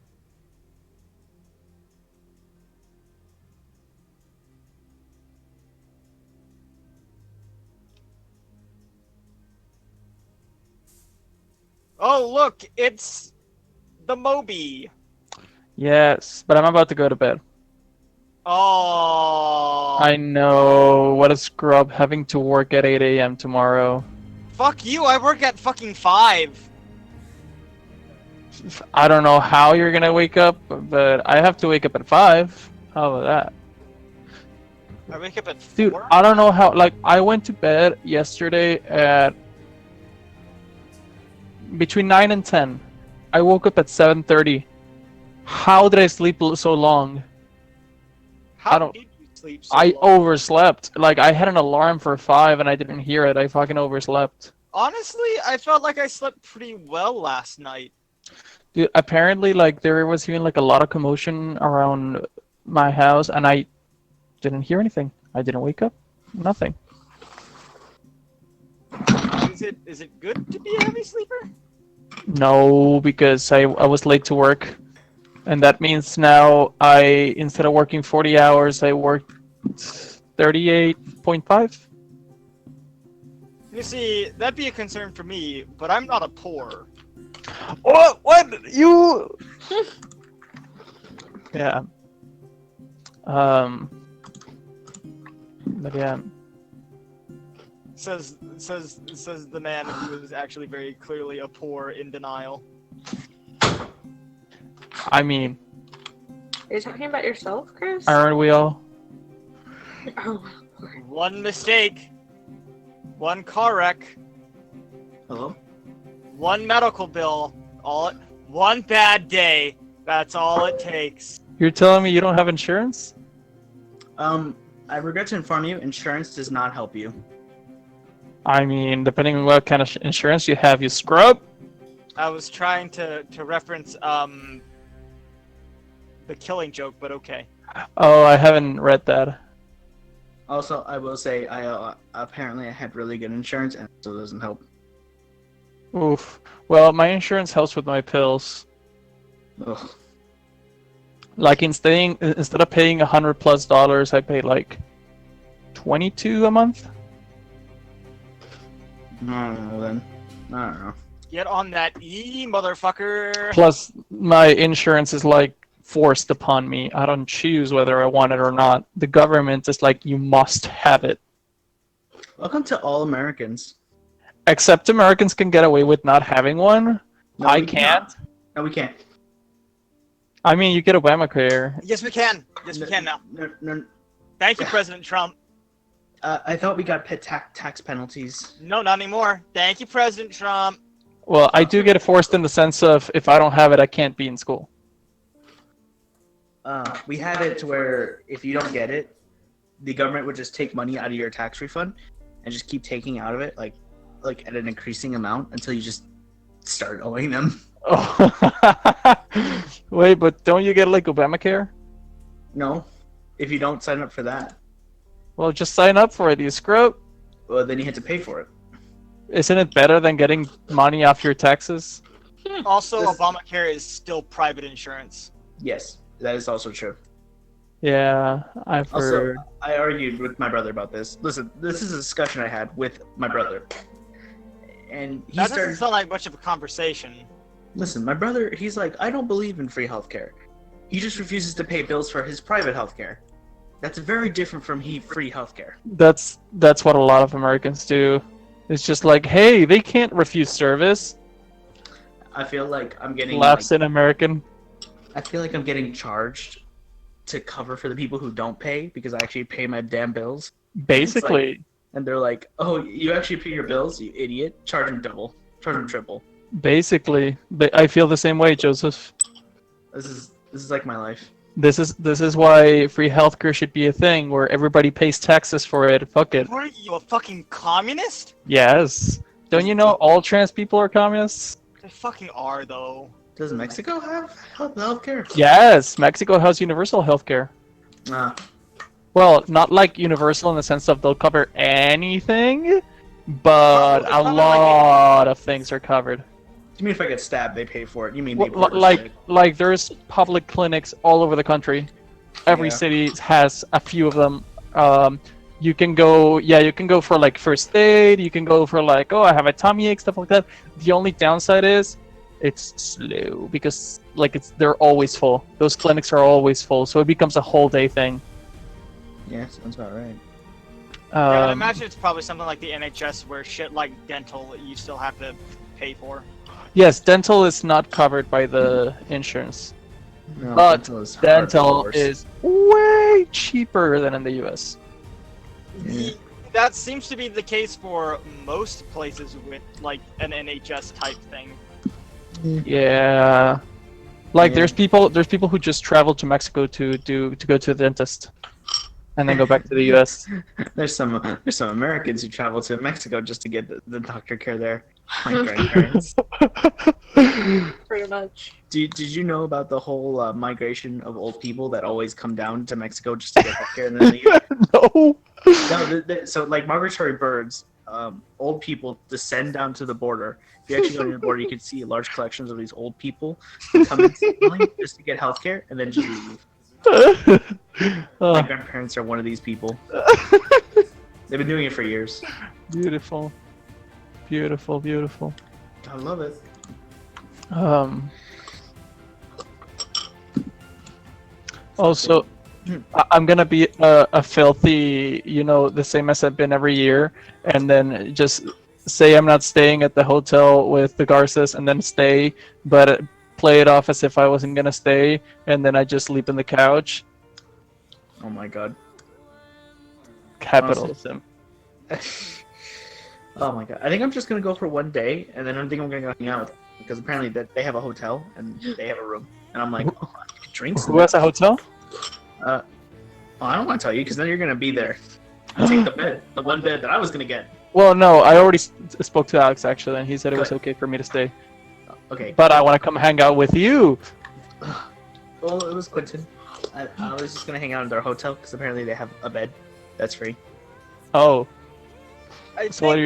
Oh, look, it's the Moby. Yes, but I'm about to go to bed. Oh, I know, what a scrub having to work at 8 a.m. tomorrow. fuck you, I work at fucking 5. I don't know how you're gonna wake up, but I have to wake up at 5. How about that? I wake up at Dude, 4? I don't know how. Like, I went to bed yesterday at between 9 and 10. I woke up at 7:30. How did I sleep so long? How I don't- did you sleep so I long? overslept. Like, I had an alarm for 5 and I didn't hear it. I fucking overslept. Honestly, I felt like I slept pretty well last night. Dude, apparently, like, there was even like a lot of commotion around my house, and I didn't hear anything. I didn't wake up. Nothing. Is it good to be a heavy sleeper? No, because I was late to work, and that means now instead of working 40 hours, I worked 38.5. You see, that'd be a concern for me, but I'm not a poor. What? You? Yeah. But yeah. Says the man who is actually very clearly a poor in denial. I mean, Are you talking about yourself, Chris? aren't we all? Oh, One mistake, one car wreck, Hello? one medical bill, one bad day. That's all it takes. You're telling me you don't have insurance? I regret to inform you, insurance does not help you. I mean, depending on what kind of insurance you have, you scrub. I was trying to reference the Killing Joke, but okay. Oh, I haven't read that. Also, I will say, apparently I had really good insurance, and it still doesn't help. Oof. Well, my insurance helps with my pills. Ugh. Like instead of paying $100+, I pay like $22 a month. I don't know then. I don't know. Get on that motherfucker. Plus, my insurance is like forced upon me. I don't choose whether I want it or not. The government is like, you must have it. Welcome to all Americans. Except Americans can get away with not having one. No, I we can't. cannot. No, we can't. I mean, you get Obamacare. Yes, we can. Yes, we can now. No, Thank you, President Trump. I thought we got pit tax penalties. No, not anymore. Thank you, President Trump. Well, I do get it forced in the sense of if I don't have it, I can't be in school. We had it to where if you don't get it, the government would just take money out of your tax refund and just keep taking out of it, like at an increasing amount until you just start owing them. Oh. Wait, but don't you get like Obamacare? No, if you don't sign up for that, Well, just sign up for it, you scrub. well, then you have to pay for it. Isn't it better than getting money off your taxes? Also, This- Obamacare is still private insurance. Yes, that is also true. Yeah, I've Also, heard. I argued with my brother about this. Listen, this is a discussion I had with my brother, and he That doesn't started. sound like much of a conversation. Listen, my brother, he's like, I don't believe in free healthcare. He just refuses to pay bills for his private healthcare. That's very different from free healthcare. That's what a lot of Americans do. It's just like, hey, they can't refuse service. I feel like I'm getting Laughs in American. I feel like I'm getting charged to cover for the people who don't pay because I actually pay my damn bills. Basically. And they're like, "Oh, you actually pay your bills, you idiot! Charge them double, charge them triple." Basically. But I feel the same way, Joseph. This is like my life. This is why free healthcare should be a thing where everybody pays taxes for it. Fuck it. What are you, a fucking communist? Yes. Don't you know all trans people are communists? They fucking are, though. Does Mexico have healthcare? Yes, Mexico has universal healthcare. Nah. Well, not like universal in the sense of they'll cover anything, but It's a not lot of things are covered. You mean if I get stabbed, they pay for it? You mean Well, they pay for like there's public clinics all over the country. Every Yeah. city has a few of them. You can go for like first aid. You can go for like, oh, I have a tummy ache, stuff like that. The only downside is it's slow because like they're always full. Those clinics are always full, so it becomes a whole day thing. Yeah, sounds about right. Yeah, I Um, imagine it's probably something like the NHS where shit like dental you still have to pay for. Yes, dental is not covered by the insurance. No, But dental is Dental hardcore. is way cheaper than in the US. That seems to be the case for most places with like an NHS type thing. Yeah. Like Yeah. there's people who just travel to Mexico to go to the dentist, and then go back to the U.S. There's some Americans who travel to Mexico just to get the doctor care there. My grandparents. Pretty much. Did you know about the whole migration of old people that always come down to Mexico just to get healthcare and then leave? No. No, so like migratory birds, old people descend down to the border. If you actually go to the border, you can see large collections of these old people who come in singly just to get healthcare and then just leave. My Oh, grandparents are one of these people. They've been doing it for years. beautiful, beautiful, beautiful. I love it. Also, I'm gonna be a filthy, the same as I've been every year, and then just say I'm not staying at the hotel with the Garces, and then stay, but play it off as if I wasn't gonna stay, and then I just sleep in the couch. Oh my god. Capitalism. Oh my god. I think I'm just gonna go for one day, and then I think I'm gonna go hang out with them, because apparently that they have a hotel and they have a room, and I'm like, oh, I get drinks. Who has a hotel? Well, I don't want to tell you, because then you're gonna be there. I take the bed, the one bed that I was gonna get. Well, no, I already spoke to Alex actually, and he said it was Good. okay for me to stay. Okay. But I want to come hang out with you. Well, it was Quentin. I was just gonna hang out in their hotel because apparently they have a bed that's free. Oh, I so what think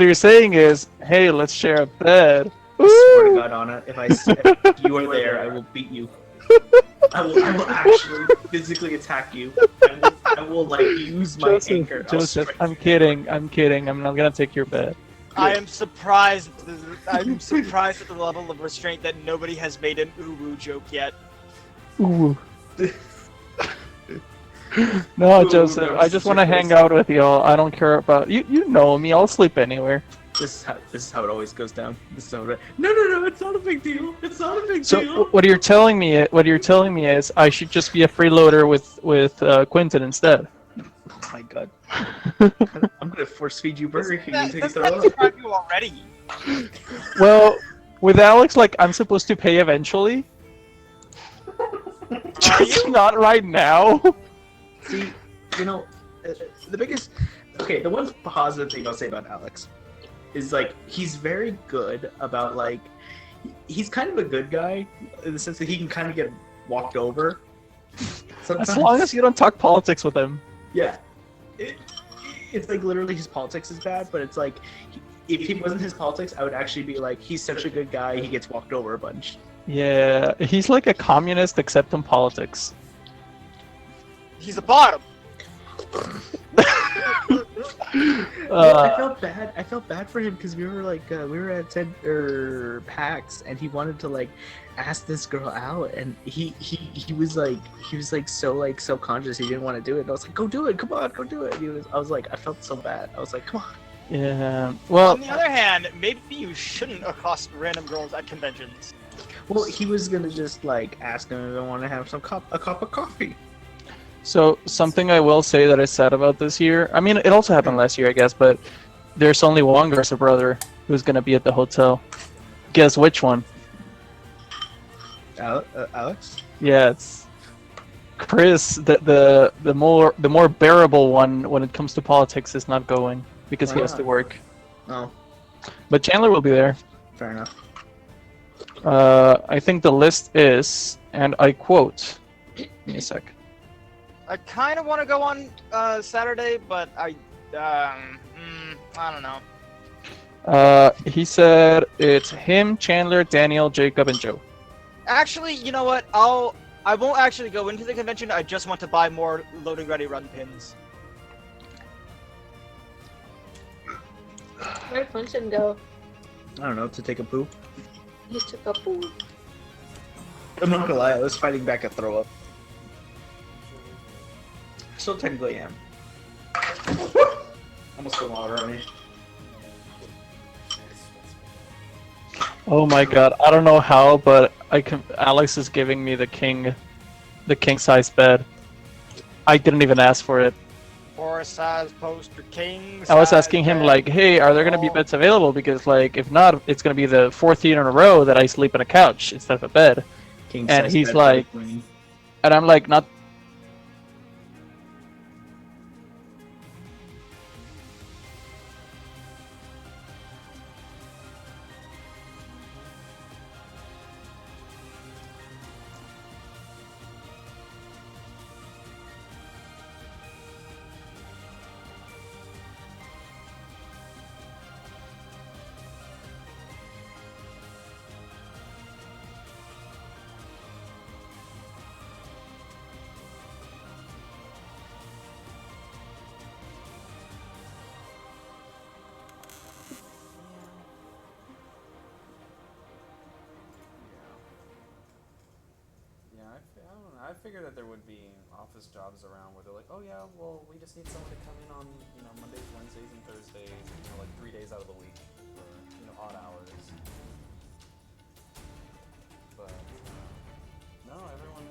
you're saying is, hey, let's share a bed. I swear to God, Anna, if you are there, I will beat you. I will actually physically attack you. I will like use my anger. I'll Joseph, strike I'm you. kidding. I'm not gonna take your bed. I am surprised. I'm surprised at the level of restraint that nobody has made an uwu joke yet. Ooh. No, Ooh, Joseph, no, I just want to hang out with y'all. I don't care about you. You know me. I'll sleep anywhere. This is how it always goes down. This is how it. No, it's not a big deal. It's not a big So deal. what you're telling me is I should just be a freeloader with Quentin instead. Oh my God. I'm gonna force feed you Burger King until you That's throw up. describe you already. Well, with Alex, like I'm supposed to pay eventually. Just not right now. See, the biggest. Okay, the one positive thing I'll say about Alex is like he's very good about like he's kind of a good guy in the sense that he can kind of get walked over. Sometimes. As long as you don't talk politics with him. Yeah. It's like literally his politics is bad, but it's like if he wasn't his politics, I would actually be like, he's such a good guy, he gets walked over a bunch. Yeah, he's like a communist except in politics. He's a bottom. I felt bad for him because we were like we were at PAX and he wanted to like ask this girl out and he was so conscious he didn't want to do it and I was like, go do it, come on, go do it. I was like, I felt so bad. I was like, come on. Yeah. Well, On the other hand, maybe you shouldn't accost random girls at conventions. Well, he was gonna just like ask him if I want to have a cup of coffee. so something I will say that is sad about this year. I mean, it also happened last year, I guess, but there's only one Garza brother who's gonna be at the hotel. Guess which one? Alex? Yeah, it's Chris. The more bearable one when it comes to politics is not going because he has to work. Oh, But Chandler will be there. fair enough. I think the list is, and I quote. Give me a sec. I kind of want to go on Saturday, but I don't know. He said it's him, Chandler, Daniel, Jacob, and Joe. Actually, you know what? I won't actually go into the convention. I just want to buy more loading ready run pins. Where'd Clinton go? I don't know, to take a poo. He took a poo. I'm not gonna lie, I was fighting back a throw up. Still technically am. Almost spilled water on me. Oh my god, I don't know how, but Alex is giving me the king size bed. I didn't even ask for it. horse-sized poster king. I was asking him like, hey, are there gonna be beds available? Because like, if not, it's gonna be the fourth year in a row that I sleep on a couch instead of a bed. King And size he's bed for the like, queen. and I'm like, not. Yeah, I don't know. I figured that there would be office jobs around where they're like, oh yeah, well, we just need someone to come in on, Mondays, Wednesdays, and Thursdays, like 3 days out of the week for, odd hours. But, no, everyone.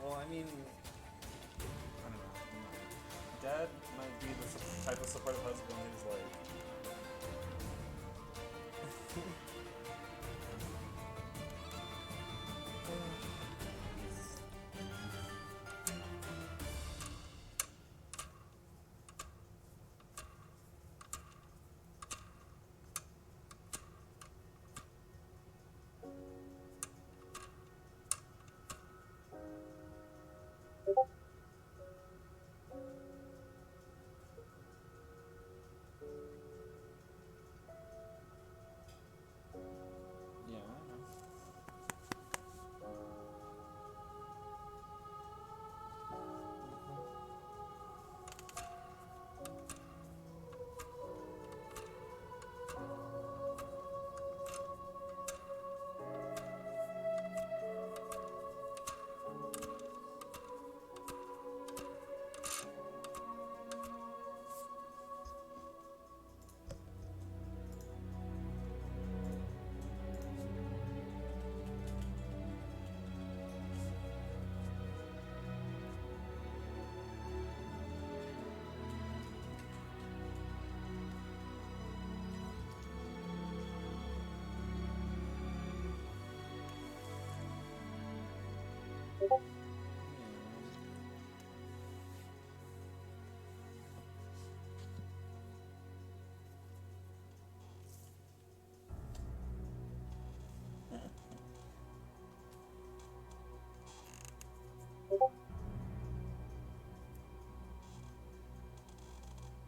Well, I mean, I don't know. Dad might be the type of supportive husband who's like, yeah, I don't know.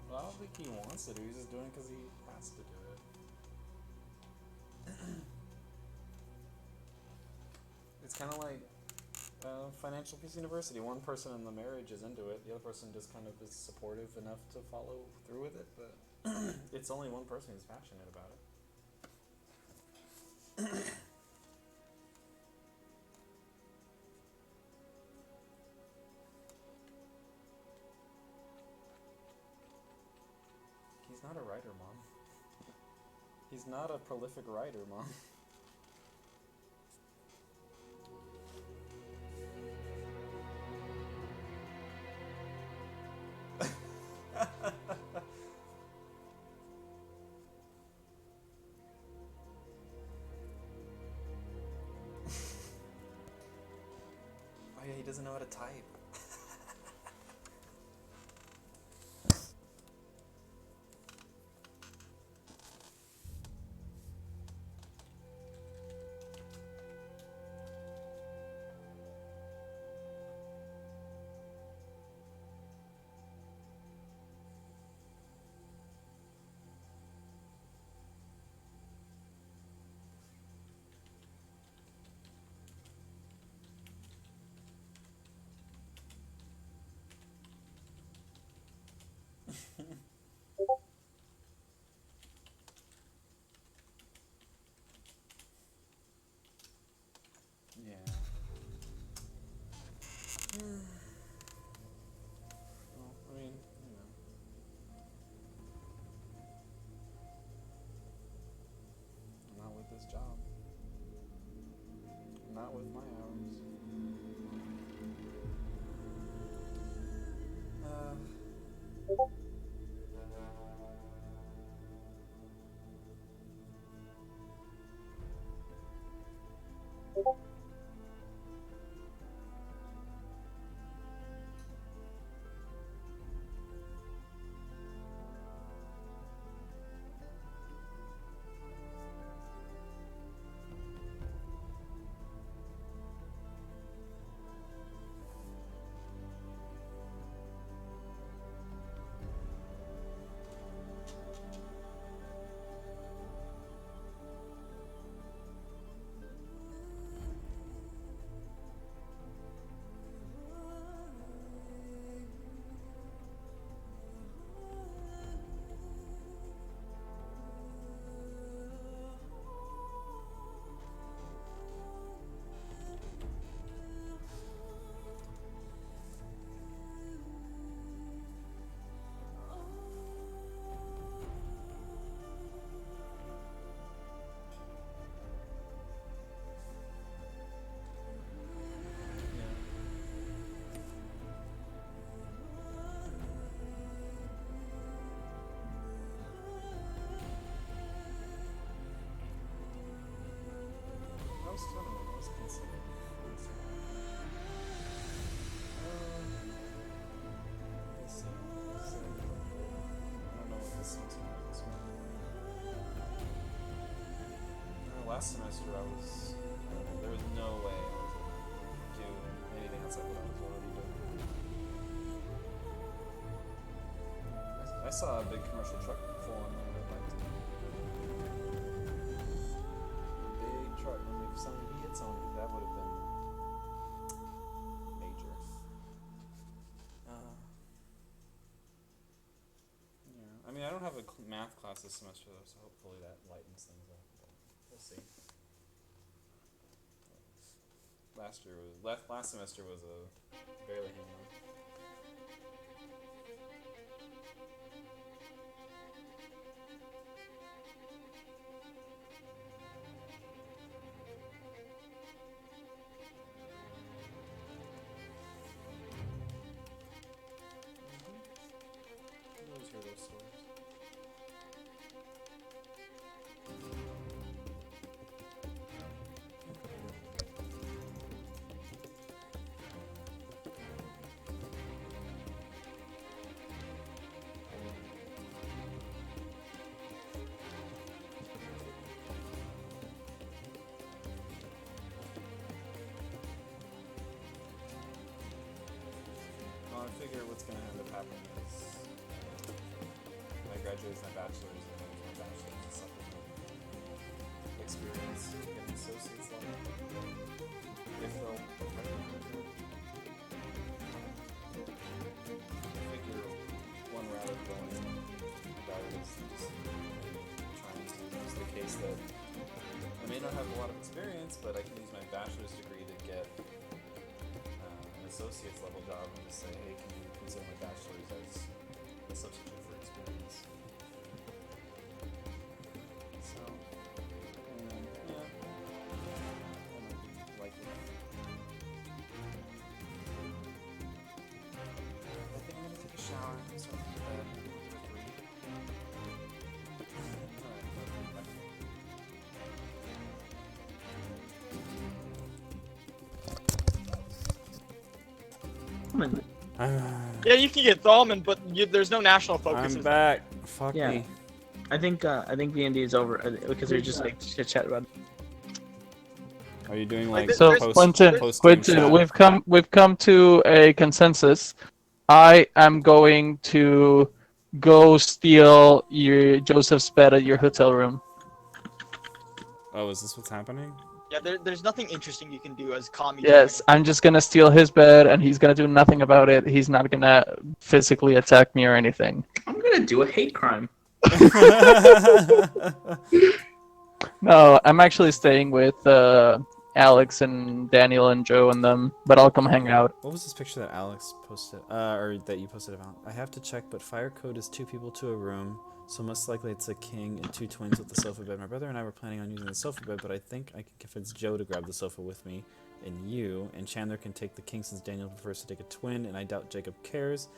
Well, I don't think he wants to do it. He's just doing it because he has to do it. It's kind of like Financial Peace University. One person in the marriage is into it. The other person just kind of is supportive enough to follow through with it. But it's only one person who's passionate about it. He's not a prolific writer, Mom. Oh yeah, he doesn't know how to type. Yeah. Well, I mean, you know. Not with this job. Not with my hours. Most tournament was considered. Let's see. So, I don't know what this seems like this one. Last semester I was, there was no way I was able to do anything outside what I was already doing. I saw a big commercial truck pull on there that liked it. Big truck, and if somebody hits on it, that would have been major. Yeah, I mean, I don't have a math class this semester though, so hopefully that lightens things up. But we'll see. Last semester was a barely hanging on. I always hear those stories. Well, I figure what's going to end up happening is I graduate with my bachelor's and then my bachelor's is supplement experience in associate's level. If they'll I figure one route of going about it is just trying to use the case that I may not have a lot of experience, but I can use my bachelor's degree to get an associate's level job and just say, hey, can you consider my bachelor's as a substitute for experience? So Thalman. Yeah, you can get Thalman, but there's no national focus. I'm back. Fuck Yeah. me. I think D&D is over because they're just like chit chat about it. Are you doing Like, like So There's- Quentin, post-game chat? we've come to a consensus. I am going to go steal your Joseph's bed at your hotel room. Oh, is this what's happening? Yeah, there's nothing interesting you can do as Kami. Yes, I'm just gonna steal his bed, and he's gonna do nothing about it. He's not gonna physically attack me or anything. I'm gonna do a hate crime. No, I'm actually staying with Alex and Daniel and Joe and them, but I'll come hang out. What was this picture that Alex posted, or that you posted about? I have to check, but fire code is 2 people to a room, so most likely it's a king and 2 twins with the sofa bed. My brother and I were planning on using the sofa bed, but I think I can convince Joe to grab the sofa with me, and you, and Chandler can take the king since Daniel prefers to take a twin, and I doubt Jacob cares.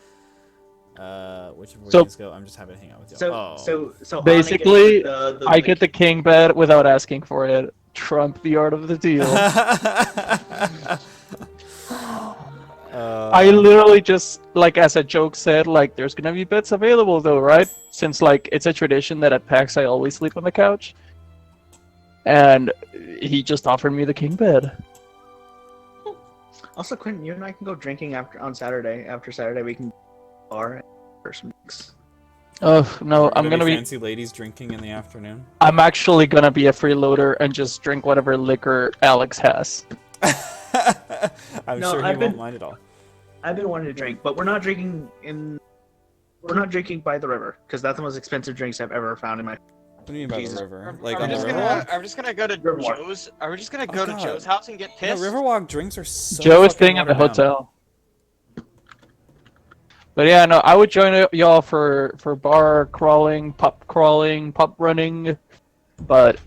Whichever way things go, I'm just happy to hang out with y'all. So Basically, Anna gets I get the king bed without asking for it. Trump the art of the deal. I literally just, like, as a joke said, like, there's gonna be beds available though, right? Since, like, it's a tradition that at PAX I always sleep on the couch. And he just offered me the king bed. Also, Quentin, you and I can go drinking on Saturday. After Saturday, we can bar for some drinks. Oh, no, I'm gonna be... fancy ladies drinking in the afternoon. I'm actually gonna be a freeloader and just drink whatever liquor Alex has. I'm No, sure he I've won't been- mind at all. I've been wanting to drink, but we're not drinking by the river because that's the most expensive drinks I've ever found in my. What do you mean by Jesus. the river? Like Are on we the just Riverwalk? gonna? Are we just gonna go to Riverwalk. Joe's? Are we just gonna Oh, go to God. Joe's house and get No, pissed? Riverwalk drinks are so Joe is fucking staying at the watered down. hotel. But yeah, no, I would join y'all for bar crawling, pub running, but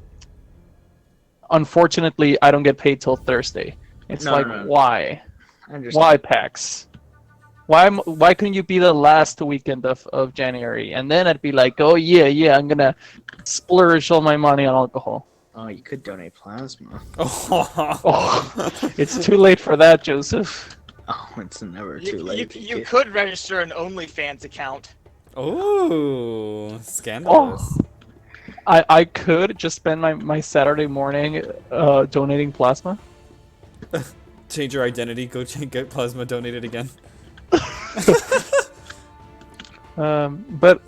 unfortunately, I don't get paid till Thursday. It's No, like, no, no. why? I understand. Why PAX? Why couldn't you be the last weekend of January? And then I'd be like, oh yeah, I'm gonna splurge all my money on alcohol. Oh, you could donate plasma. Oh, it's too late for that, Joseph. Oh, it's never too late. You could register an OnlyFans account. Oh, scandalous. I could just spend my Saturday morning donating plasma. Change your identity, go get plasma donated again. But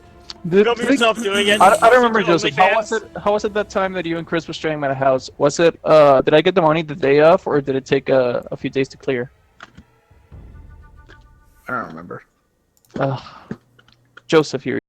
the Film thing- yourself doing it. I don't remember, Do Joseph. OnlyFans. How was it that time that you and Chris were staying at my house? Was it did I get the money the day of, or did it take a few days to clear? I don't remember. Joseph, here.